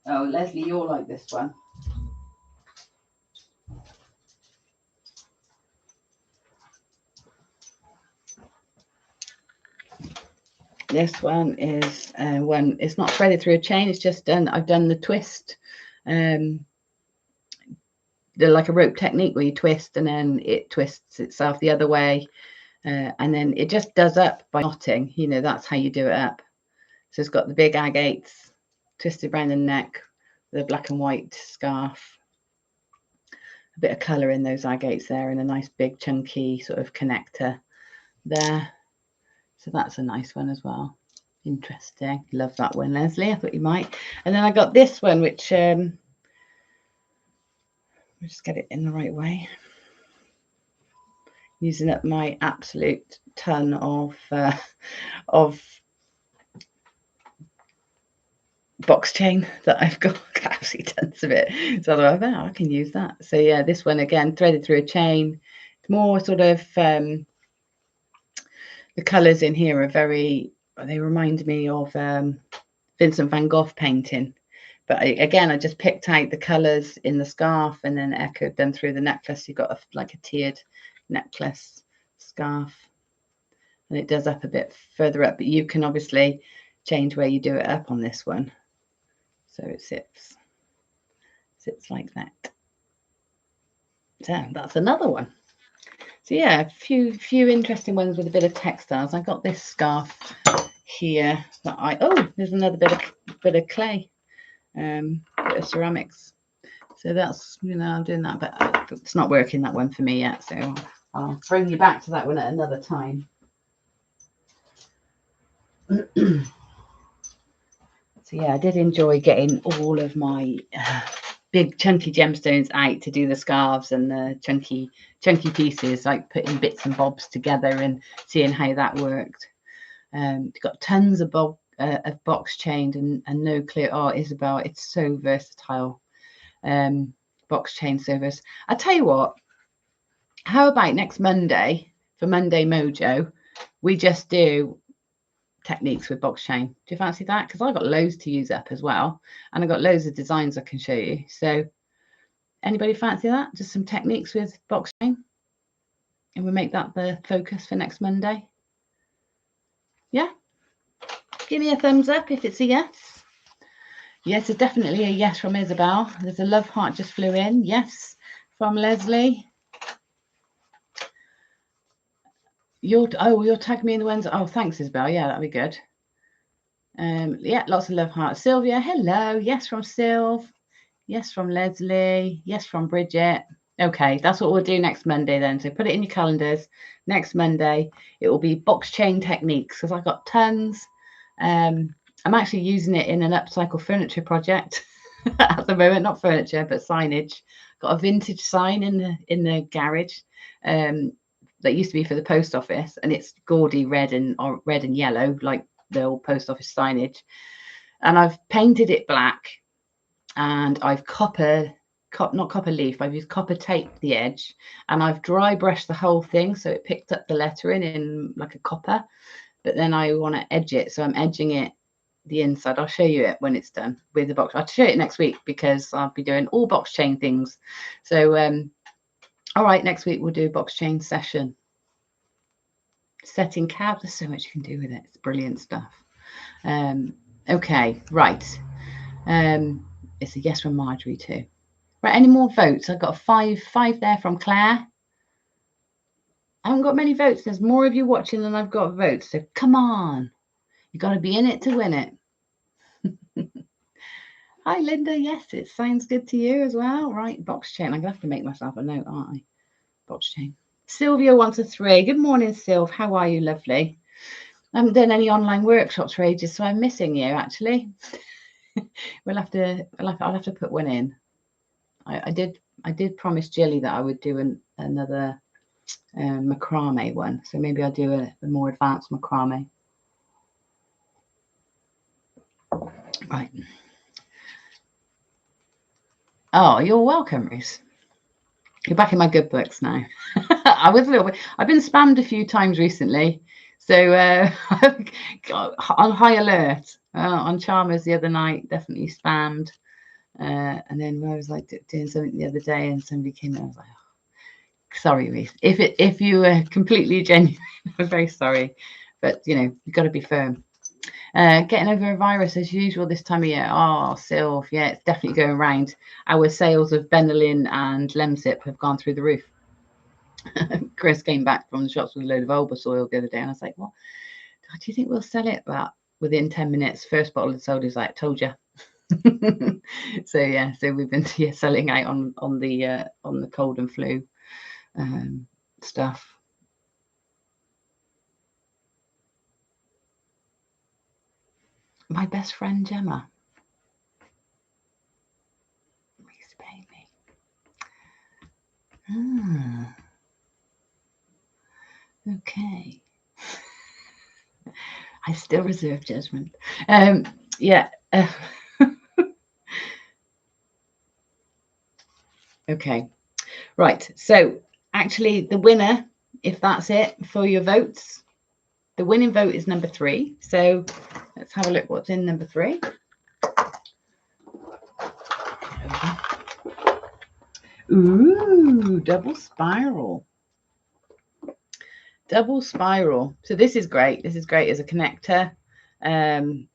Oh, Leslie, you'll like this one. This one is when it's not threaded through a chain. It's just done. I've done the twist, like a rope technique where you twist and then it twists itself the other way, and then it just does up by knotting. You know, that's how you do it up. So it's got the big agates twisted around the neck with a black and white scarf, a bit of colour in those agates there, and a nice big chunky sort of connector there. So that's a nice one as well. Interesting. Love that one, Leslie. I thought you might. And then I got this one, which we'll just get it in the right way. Using up my absolute ton of box chain that I've got. Absolutely tons of it. So I thought, I can use that. So yeah, this one again, threaded through a chain. It's more sort of the colours in here are they remind me of Vincent van Gogh painting. But again, I just picked out the colours in the scarf and then echoed them through the necklace. You've got like a tiered necklace scarf. And it does up a bit further up, but you can obviously change where you do it up on this one. So it sits like that. So that's another one. So yeah, a few interesting ones with a bit of textiles. I got this scarf here that there's another bit of clay, bit of ceramics. So that's, you know, I'm doing that, but it's not working, that one for me yet. So I'll bring you back to that one at another time. So yeah, I did enjoy getting all of my big chunky gemstones out to do the scarves and the chunky pieces, like putting bits and bobs together and seeing how that worked. Got tons of box chained and no clear. Oh, Isabel, it's so versatile. Box chain service. I tell you what, how about next Monday for Monday Mojo, we just do techniques with box chain? Do you fancy that? Because I've got loads to use up as well, and I've got loads of designs I can show you. So anybody fancy that? Just some techniques with box chain, and we'll make that the focus for next Monday. Yeah, give me a thumbs up if it's a yes. Yes, it's definitely a yes from Isabel. There's a love heart just flew in. Yes from Leslie. You'll tag me in the ones. Oh, thanks, Isabel. Yeah, that'll be good. Yeah, lots of love hearts. Sylvia, hello. Yes from Sylv. Yes from Leslie. Yes from Bridget. Okay, that's what we'll do next Monday then. So put it in your calendars. Next Monday, it will be box chain techniques, because I've got tons. I'm actually using it in an upcycle furniture project at the moment. Not furniture, but signage. Got a vintage sign in the garage. that used to be for the post office, and it's gaudy red and yellow, like the old post office signage. And I've painted it black, and I've not copper leaf, I've used copper tape the edge, and I've dry brushed the whole thing so it picked up the lettering in like a copper. But then I want to edge it, so I'm edging it the inside. I'll show you it when it's done with the box. I'll show it next week because I'll be doing all box chain things. So all right, next week we'll do a box chain session. Setting cabs, there's so much you can do with it. It's brilliant stuff. Okay, right. It's a yes from Marjorie too. Right, any more votes? I've got five there from Claire. I haven't got many votes. There's more of you watching than I've got votes. So come on. You got to be in it to win it. Hi, Linda. Yes, it sounds good to you as well. Right, box chain. I'm going to have to make myself a note, aren't I? Box chain. Sylvia wants a 3. Good morning, Sylv. How are you? Lovely. I haven't done any online workshops for ages, so I'm missing you, actually. I'll have to put one in. I did promise Jilly that I would do another macrame one, so maybe I'll do a more advanced macrame. Right. Oh, you're welcome, Ruth. You're back in my good books now. I was a little bit. I've been spammed a few times recently, so on high alert. On Charmers the other night, definitely spammed. And then I was like doing something the other day, and somebody came in. I was like, oh, "Sorry, Ruth. If you were completely genuine, I'm very sorry, but you know you've got to be firm." Getting over a virus as usual this time of year. Oh, Sylv, yeah, it's definitely going around. Our sales of Benylin and Lemsip have gone through the roof. Chris came back from the shops with a load of Bulbous oil the other day, and I was like, "What? Do you think we'll sell it?" But within 10 minutes, first bottle is sold. He's like, "Told you." So yeah, so we've been selling out on the cold and flu stuff. My best friend Gemma. Please pay me. Okay. I still reserve judgment. Yeah. Okay. Right. So actually, the winner, if that's it for your votes, the winning vote is number 3. So let's have a look what's in number 3. Ooh, double spiral. Double spiral. So this is great. This is great as a connector. And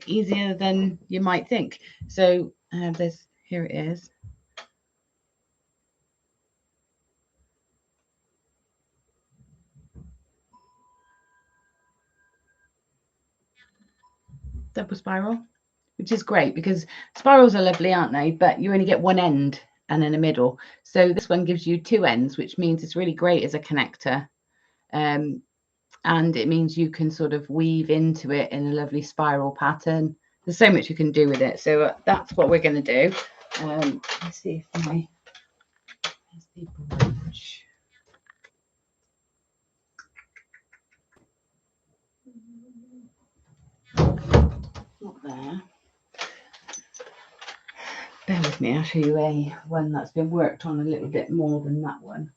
easier than you might think. So here it is. Double spiral, which is great because spirals are lovely, aren't they? But you only get one end and then a middle. So this one gives you 2 ends, which means it's really great as a connector. And it means you can sort of weave into it in a lovely spiral pattern. There's so much you can do with it. So that's what we're going to do. Let's see if there's the brooch. Not there. Bear with me, I'll show you one that's been worked on a little bit more than that one.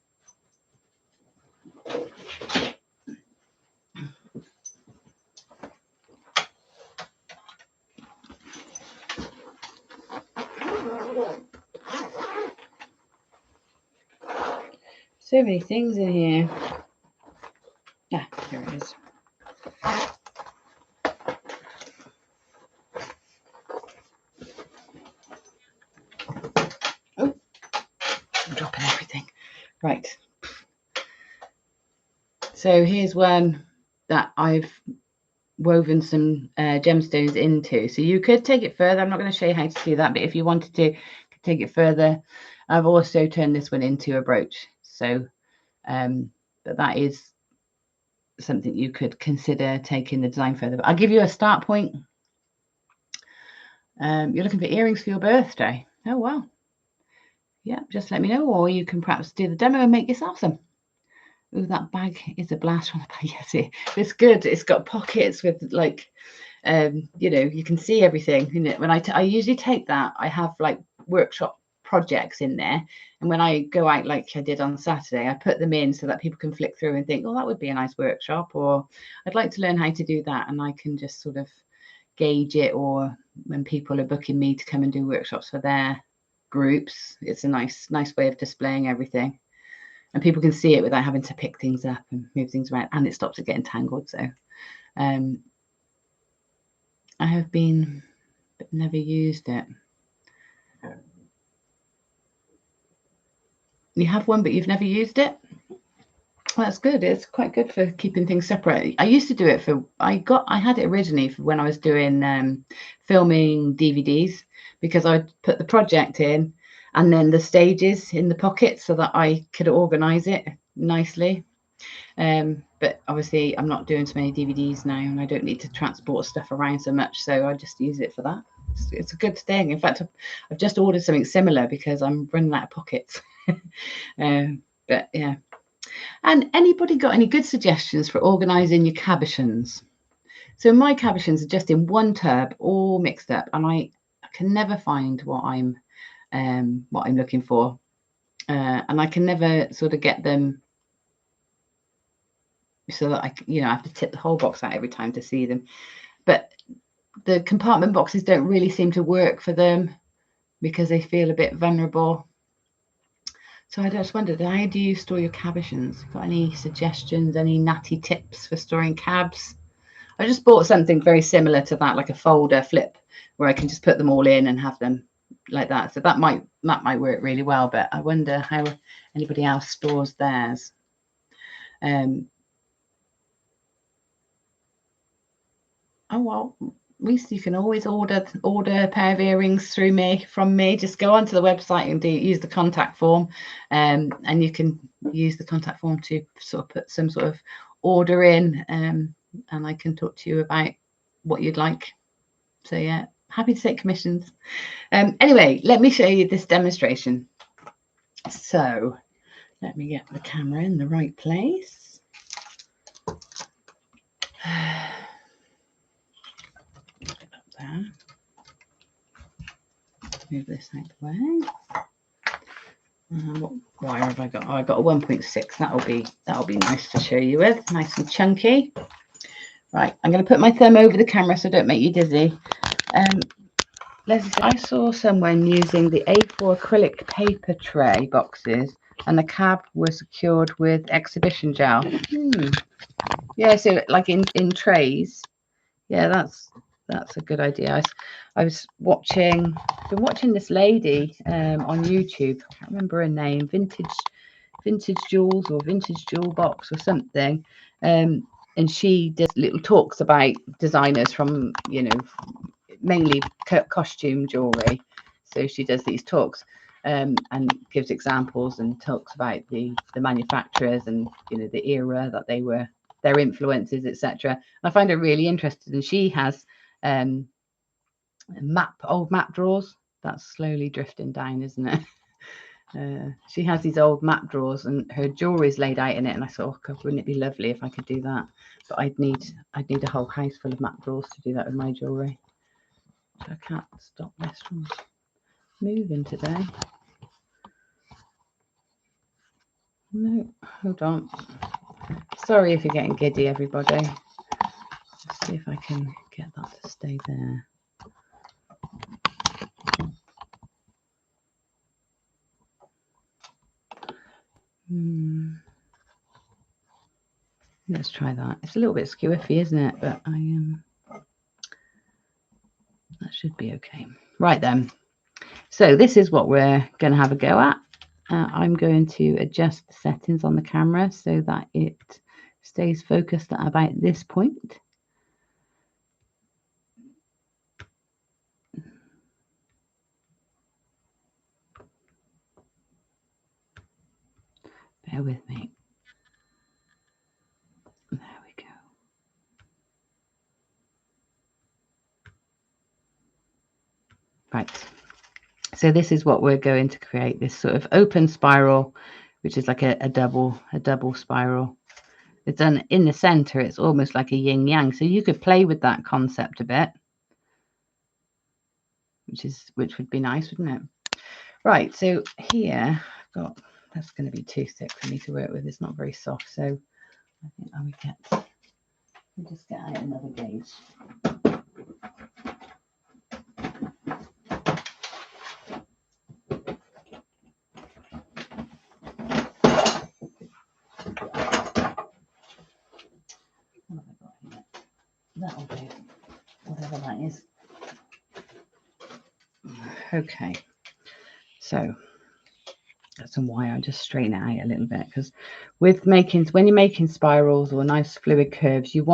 So many things in here. Yeah, here it is. Oh, I'm dropping everything. Right. So here's one that I've woven some gemstones into. So you could take it further. I'm not going to show you how to do that, but if you wanted to take it further, I've also turned this one into a brooch. So but that is something you could consider taking the design further. But I'll give you a start point. You're looking for earrings for your birthday. Oh, wow. yeah, just let me know, or you can perhaps do the demo and make yourself some. Oh, that bag is a blast from the bag. Yes, it's good. It's got pockets with like, you know, you can see everything in it. When I usually take that, I have like workshop projects in there, and when I go out like I did on Saturday, I put them in so that people can flick through and think, oh, that would be a nice workshop, or I'd like to learn how to do that, and I can just sort of gauge it. Or when people are booking me to come and do workshops for their groups, it's a nice way of displaying everything. And people can see it without having to pick things up and move things around, and it stops it getting tangled. So I have been, but never used it. You have one, but you've never used it? Well, that's good. It's quite good for keeping things separate. I used to do it for, I had it originally for when I was doing filming DVDs, because I'd put the project in and then the stages in the pocket so that I could organize it nicely. But obviously I'm not doing so many DVDs now, and I don't need to transport stuff around so much, so I just use it for that. It's a good thing. In fact, I've just ordered something similar because I'm running out of pockets. But yeah. And anybody got any good suggestions for organising your cabochons? So my cabochons are just in one tub, all mixed up, and I can never find what I'm looking for, and I can never sort of get them so that I have to tip the whole box out every time to see them. But the compartment boxes don't really seem to work for them because they feel a bit vulnerable. So I just wondered, how do you store your cabochons? Got any suggestions, any natty tips for storing cabs? I just bought something very similar to that, like a folder flip, where I can just put them all in and have them like that. So that might work really well, but I wonder how anybody else stores theirs. Oh well, Reese, you can always order a pair of earrings from me. Just go onto the website and use the contact form, and you can use the contact form to sort of put some sort of order in, and I can talk to you about what you'd like. So yeah, happy to take commissions. Anyway, let me show you this demonstration. So let me get the camera in the right place. There. Move this out of the way. What wire have I got? Oh, I got a 1.6. That'll be nice to show you with. Nice and chunky. Right, I'm going to put my thumb over the camera so don't make you dizzy. Leslie, I saw someone using the A4 acrylic paper tray boxes, and the cab was secured with exhibition gel. Yeah, so like in trays. Yeah, that's a good idea. I was been watching this lady on YouTube. I can't remember her name. Vintage Jewels or Vintage Jewel Box or something. And she does little talks about designers from, mainly costume jewelry. So she does these talks and gives examples and talks about the manufacturers and the era that they were, their influences, etc. I find her really interested, and she has old map drawers. That's slowly drifting down, isn't it? She has these old map drawers, and her jewelry is laid out in it. And I thought, oh God, wouldn't it be lovely if I could do that? But I'd need a whole house full of map drawers to do that with my jewelry. So I can't stop this from moving today. No, hold on. Sorry if you're getting giddy, everybody. Let's see if I can get that to stay there. Let's try that. It's a little bit skewiffy, isn't it? But that should be okay. Right then. So this is what we're going to have a go at. I'm going to adjust the settings on the camera so that it stays focused at about this point. Bear with me. There we go. Right. So this is what we're going to create, this sort of open spiral, which is like a double spiral. It's done in the center. It's almost like a yin yang. So you could play with that concept a bit, which would be nice, wouldn't it? Right. So here I've got, that's going to be too thick for me to work with. It's not very soft. So I think I would just get out another gauge. What have I got here? That'll do, whatever that is. Okay, so got some wire. I'll just straighten it out a little bit, because with when you're making spirals or nice fluid curves, you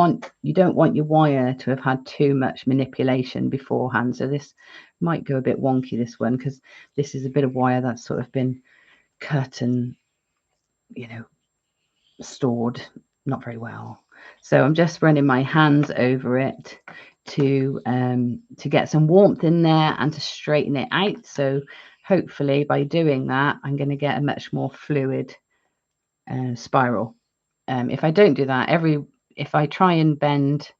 don't want your wire to have had too much manipulation beforehand. So this might go a bit wonky, this one, because this is a bit of wire that's sort of been cut and, you know, stored not very well. So I'm just running my hands over it to get some warmth in there and to straighten it out. So hopefully by doing that, I'm going to get a much more fluid spiral. If I don't do that, if I try and bend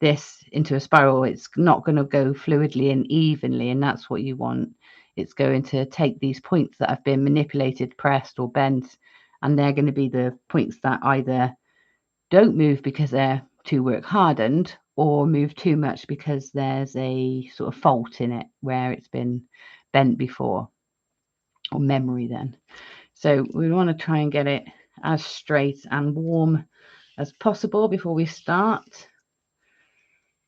this into a spiral, it's not going to go fluidly and evenly, and that's what you want. It's going to take these points that have been manipulated, pressed or bent, and they're going to be the points that either don't move because they're too work hardened, or move too much because there's a sort of fault in it where it's been bent before, or memory then. So we want to try and get it as straight and warm as possible before we start.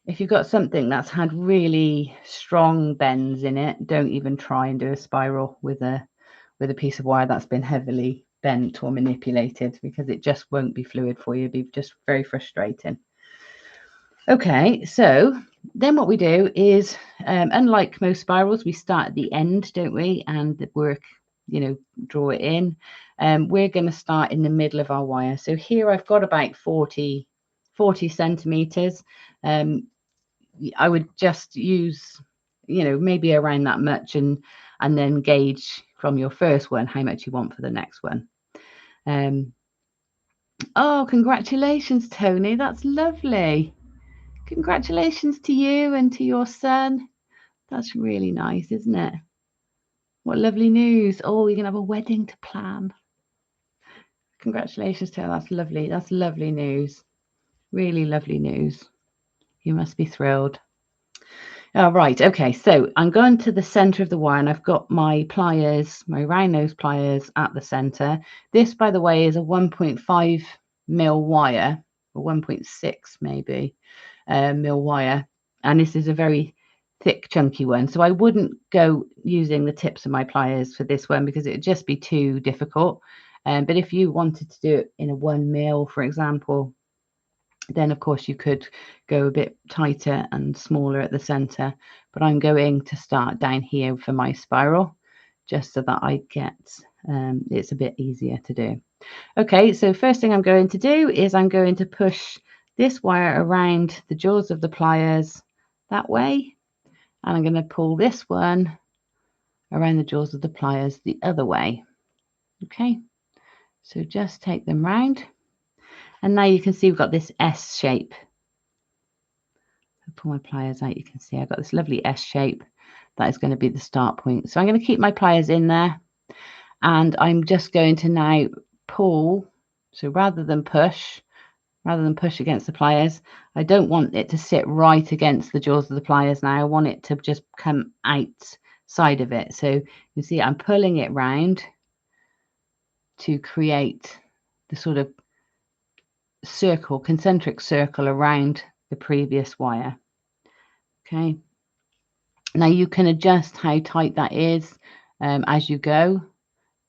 If you've got something that's had really strong bends in it, don't even try and do a spiral with a piece of wire that's been heavily bent or manipulated, because it just won't be fluid for you. It'll be just very frustrating. Okay, so then what we do is, unlike most spirals, we start at the end, don't we? And the work, draw it in. We're going to start in the middle of our wire. So here I've got about 40 centimeters. I would just use, maybe around that much, and then gauge from your first one how much you want for the next one. Oh, congratulations, Tony. That's lovely. Congratulations to you and to your son. That's really nice, isn't it? What lovely news. Oh, you're going to have a wedding to plan. Congratulations, Tony. That's lovely. That's lovely news. Really lovely news. You must be thrilled. Oh, right. Okay. So I'm going to the center of the wire, and I've got my pliers, my round nose pliers at the center. This, by the way, is a 1.5 mil wire, or 1.6 maybe mil wire. And this is a very thick, chunky one. So I wouldn't go using the tips of my pliers for this one, because it would just be too difficult. But if you wanted to do it in a 1 mil, for example, then of course you could go a bit tighter and smaller at the center. But I'm going to start down here for my spiral, just so that I get it's a bit easier to do. Okay, so first thing I'm going to do is I'm going to push this wire around the jaws of the pliers that way, and I'm going to pull this one around the jaws of the pliers the other way. Okay, so just take them round. And now you can see we've got this S shape. I'll pull my pliers out, you can see I've got this lovely S shape. That is going to be the start point. So I'm going to keep my pliers in there, and I'm just going to now pull. So rather than push against the pliers, I don't want it to sit right against the jaws of the pliers now. I want it to just come outside of it. So you see I'm pulling it round to create the sort of concentric circle around the previous wire. Okay, now you can adjust how tight that is as you go,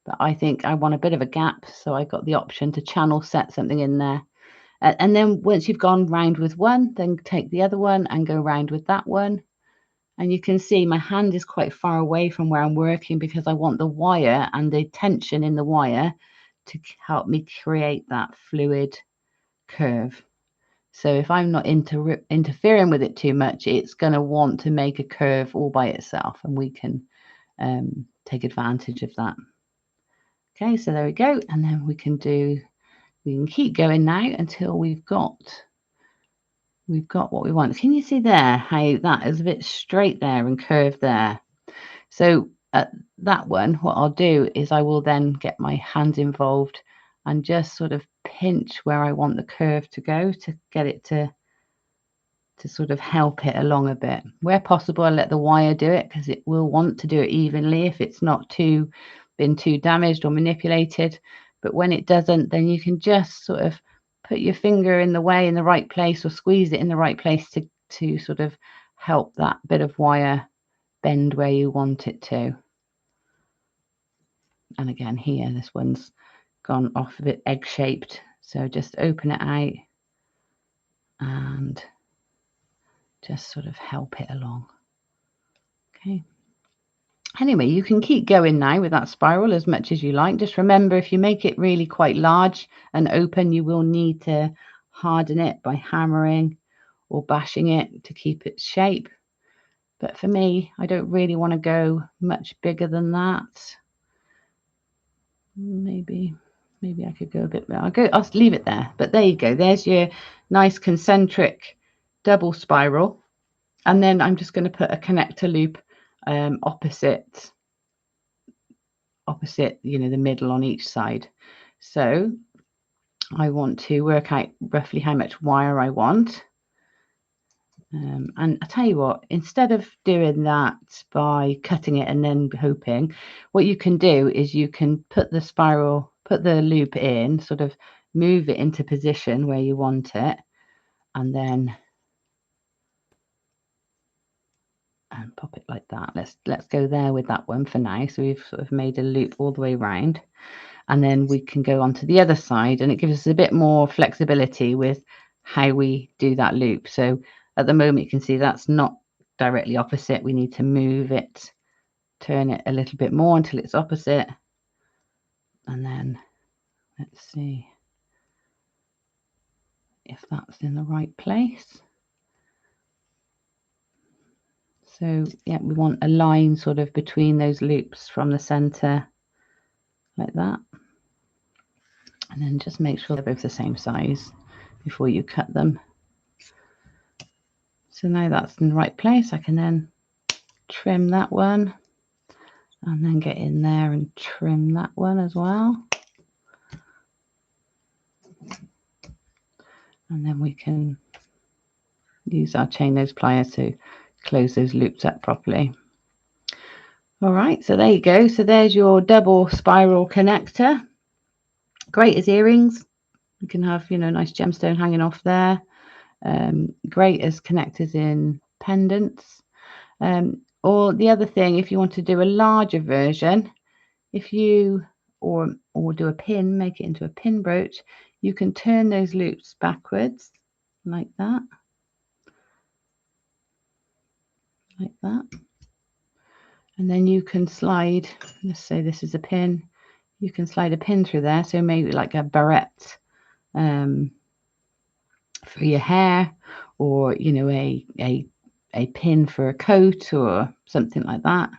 but I think I want a bit of a gap, so I got the option to channel set something in there. And then once you've gone round with one, then take the other one and go round with that one. And you can see my hand is quite far away from where I'm working, because I want the wire and the tension in the wire to help me create that fluid curve. So if I'm not interfering with it too much, it's going to want to make a curve all by itself, and we can take advantage of that. Okay, so there we go. And then we can keep going now until we've got what we want. Can you see there how that is a bit straight there and curved there? So at that one, what I'll do is I will then get my hand involved and just sort of pinch where I want the curve to go to get it to sort of help it along a bit. Where possible, I let the wire do it because it will want to do it evenly if it's not been too damaged or manipulated. But when it doesn't, then you can just sort of put your finger in the way in the right place or squeeze it in the right place to sort of help that bit of wire bend where you want it to. And again here, this one's gone off a bit egg-shaped, so just open it out and just sort of help it along. Okay. Anyway, you can keep going now with that spiral as much as you like. Just remember, if you make it really quite large and open, you will need to harden it by hammering or bashing it to keep its shape. But for me, I don't really want to go much bigger than that. Maybe I could go a bit more. I'll leave it there. But there you go. There's your nice concentric double spiral. And then I'm just going to put a connector loop opposite, you know, the middle on each side. So I want to work out roughly how much wire I want. And I tell you what, instead of doing that by cutting it and then hoping, what you can do is you can put the loop in, sort of move it into position where you want it, and then pop it like that. Let's go there with that one for now. So we've sort of made a loop all the way around, and then we can go on to the other side, and it gives us a bit more flexibility with how we do that loop. So at the moment, you can see that's not directly opposite. We need to move it, turn it a little bit more until it's opposite. And then let's see if that's in the right place. So yeah, we want a line sort of between those loops from the center like that. And then just make sure they're both the same size before you cut them. So now that's in the right place. I can then trim that one and then get in there and trim that one as well. And then we can use our chain nose pliers to close those loops up properly. All right, so there you go. So there's your double spiral connector. Great as earrings. You can have, you know, nice gemstone hanging off there. Great as connectors in pendants. Or the other thing, if you want to do a larger version, if you or do a pin, make it into a pin brooch, you can turn those loops backwards like that. Like that. And then you can slide, let's say this is a pin, you can slide a pin through there. So maybe like a barrette for your hair, or, you know, a pin for a coat or something like that.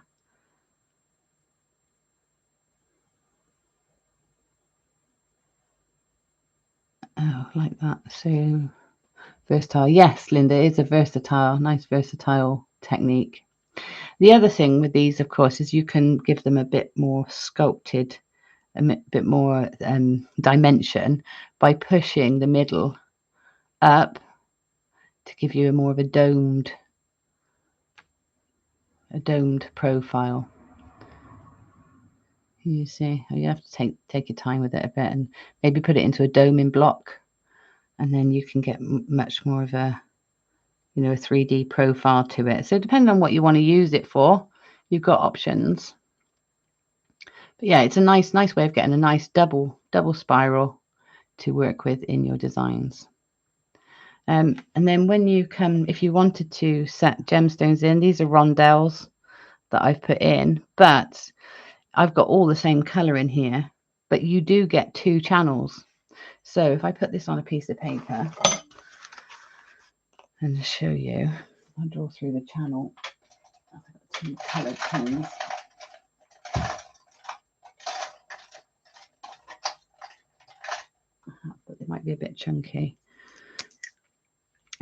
Oh, like that. So versatile. Yes, Linda, is a nice versatile technique. The other thing with these, of course, is you can give them a bit more sculpted, a bit more dimension by pushing the middle up to give you more of a domed profile. You see, you have to take your time with it a bit and maybe put it into a doming block, and then you can get much more of a, you know, a 3D profile to it. So depending on what you want to use it for, you've got options. But yeah, it's a nice way of getting a nice double spiral to work with in your designs. And then when you come, if you wanted to set gemstones in, these are rondelles that I've put in, but I've got all the same color in here, but you do get 2 channels. So if I put this on a piece of paper and show you, I'll draw through the channel. I've got 2 colored pins. be a bit chunky.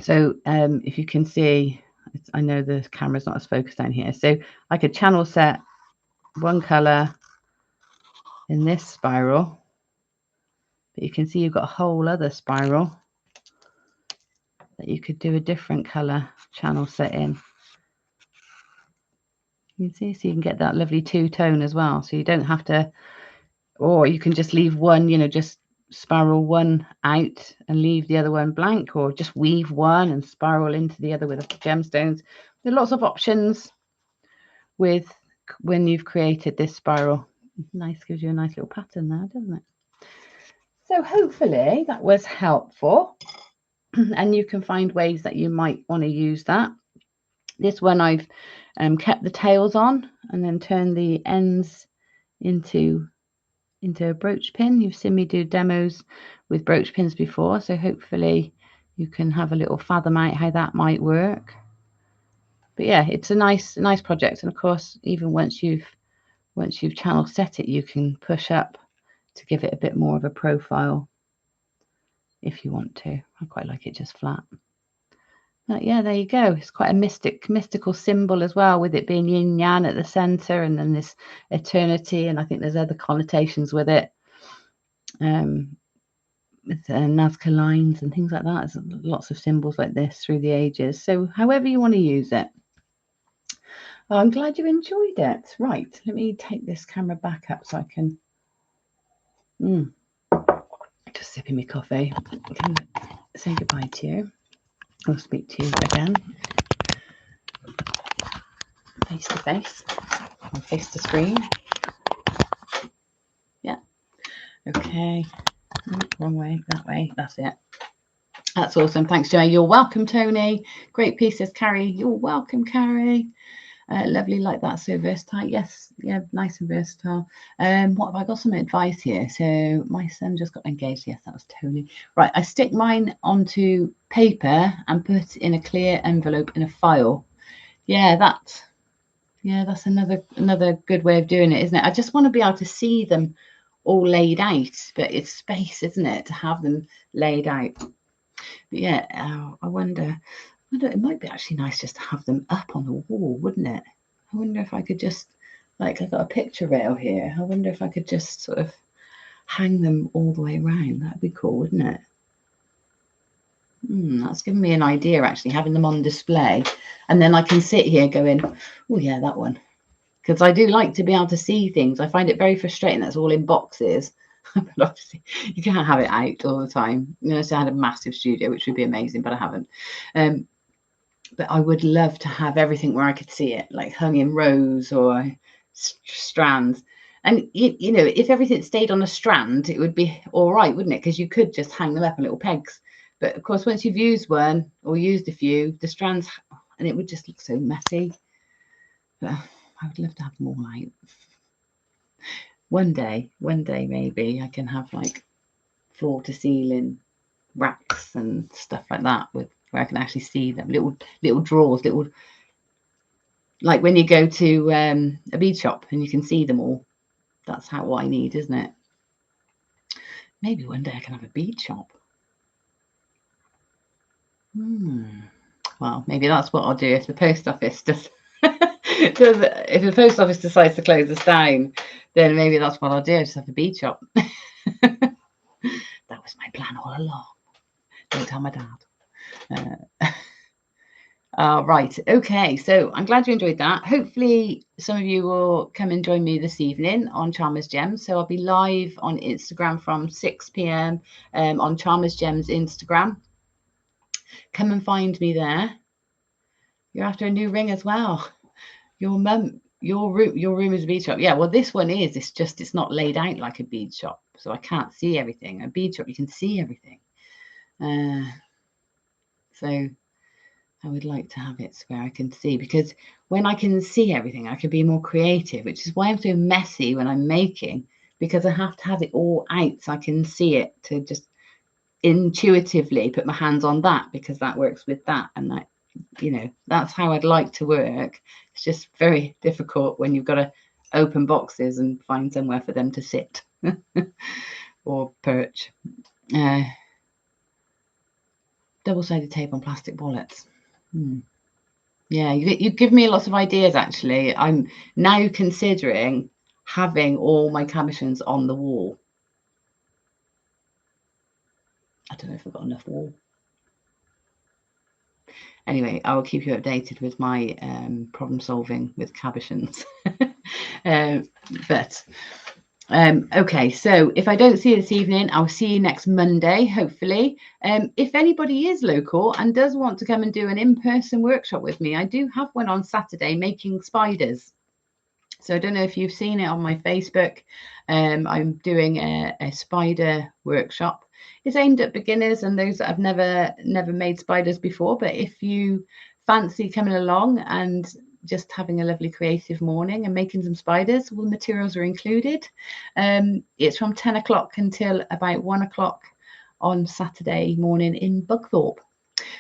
So if you can see, I know the camera's not as focused down here. So I could channel set one colour in this spiral, but you can see you've got a whole other spiral that you could do a different colour channel set in. You see, so you can get that lovely two-tone as well. So you don't have to, or you can just leave one, you know, just spiral one out and leave the other one blank, or just weave one and spiral into the other with the gemstones. There are lots of options with when you've created this spiral. Nice, gives you a nice little pattern there, doesn't it? So hopefully that was helpful, and you can find ways that you might want to use that. This one I've kept the tails on and then turned the ends into a brooch pin. You've seen me do demos with brooch pins before, so hopefully you can have a little fathom out how that might work. But yeah, it's a nice project, and of course, even once you've channel set it, you can push up to give it a bit more of a profile if you want to. I quite like it just flat. But yeah, there you go. It's quite a mystical symbol as well, with it being yin yang at the center, and then this eternity, and I think there's other connotations with it, with Nazca lines and things like that. There's lots of symbols like this through the ages. So however you want to use it. Well, I'm glad you enjoyed it. Right, let me take this camera back up so I can just sipping my coffee. I can say goodbye to you. I'll speak to you again face to face, or face to screen. Yeah. Okay. Wrong way. That way. That's it. That's awesome. Thanks, Gemma. You're welcome, Tony. Great pieces, Carrie. You're welcome, Carrie. Lovely, like that. So versatile. Yes, yeah, nice and versatile. What have I got? Some advice here. So my son just got engaged. Yes, that was Tony. Right, I stick mine onto paper and put in a clear envelope in a file. Yeah, that's another good way of doing it, isn't it? I just want to be able to see them all laid out, but it's space, isn't it, to have them laid out. But yeah, I wonder, it might be actually nice just to have them up on the wall, wouldn't it? I wonder if I could just, like, I've got a picture rail here. I wonder if I could just sort of hang them all the way around. That'd be cool, wouldn't it? That's given me an idea, actually, having them on display. And then I can sit here going, oh yeah, that one. Because I do like to be able to see things. I find it very frustrating that's all in boxes. But obviously, you can't have it out all the time. You know, so I had a massive studio, which would be amazing, but I haven't. But I would love to have everything where I could see it, like hung in rows or strands. And, you know, if everything stayed on a strand, it would be all right, wouldn't it? Because you could just hang them up on little pegs. But, of course, once you've used one or used a few, the strands, and it would just look so messy. But I would love to have them all out. One day maybe I can have like floor to ceiling racks and stuff like that, with where I can actually see them, little drawers, like when you go to a bead shop and you can see them all. That's what I need, isn't it? Maybe one day I can have a bead shop. Well, maybe that's what I'll do if the post office does. If the post office decides to close us down, then maybe that's what I'll do. I just have a bead shop. That was my plan all along. Don't tell my dad. Right. Okay. So I'm glad you enjoyed that. Hopefully some of you will come and join me this evening on Charmers Gems. So I'll be live on Instagram from 6 p.m. On Charmers Gems Instagram. Come and find me there. You're after a new ring as well. Your room is a bead shop. Yeah, well, this one is. It's not laid out like a bead shop, so I can't see everything. A bead shop, you can see everything. So I would like to have it where I can see, because when I can see everything, I can be more creative, which is why I'm so messy when I'm making, because I have to have it all out so I can see it, to just intuitively put my hands on that, because that works with that, and that, you know, that's how I'd like to work. It's just very difficult when you've got to open boxes and find somewhere for them to sit or perch. double-sided tape on plastic wallets. Yeah, you give me lots of ideas, actually. I'm now considering having all my cabochons on the wall. I don't know if I've got enough wall. Anyway, I will keep you updated with my problem solving with cabochons. Okay, so if I don't see you this evening, I'll see you next Monday, hopefully. If anybody is local and does want to come and do an in-person workshop with me, I do have one on Saturday making spiders. So I don't know if you've seen it on my Facebook. I'm doing a spider workshop. It's aimed at beginners and those that have never made spiders before. But if you fancy coming along and just having a lovely creative morning and making some spiders, all the materials are included. It's from 10 o'clock until about 1 o'clock on Saturday morning in Bugthorpe.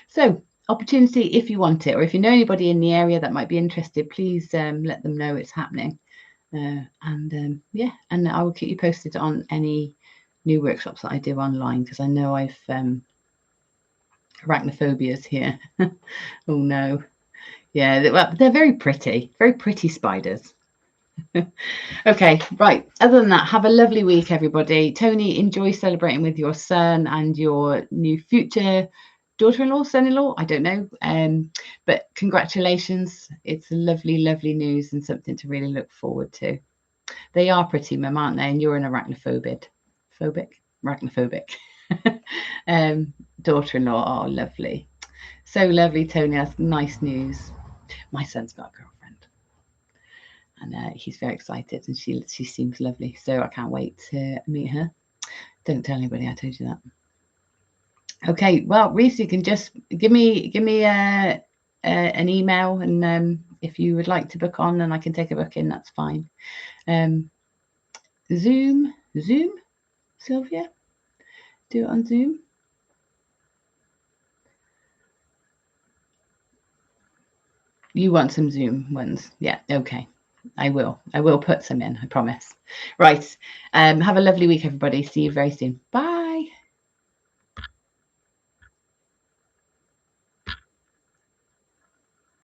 So opportunity if you want it, or if you know anybody in the area that might be interested, please let them know it's happening. Yeah, and I will keep you posted on any new workshops that I do online, because I know I've arachnophobias here. Oh no. Yeah, they're very pretty spiders. Okay, right. Other than that, have a lovely week, everybody. Tony, enjoy celebrating with your son and your new future daughter-in-law, son-in-law, I don't know. But congratulations. It's lovely, lovely news and something to really look forward to. They are pretty, Mum, aren't they? And you're an arachnophobic. Daughter-in-law. Oh, lovely. So lovely, Tony. That's nice news. My son's got a girlfriend. And he's very excited, and she seems lovely. So I can't wait to meet her. Don't tell anybody I told you that. Okay, well, Reese, you can just give me an email, and if you would like to book on, and I can take a booking, that's fine. Zoom, Sylvia, do it on Zoom. You want some Zoom ones? Yeah, okay. I will put some in, I promise. Right. Have a lovely week, everybody. See you very soon. Bye.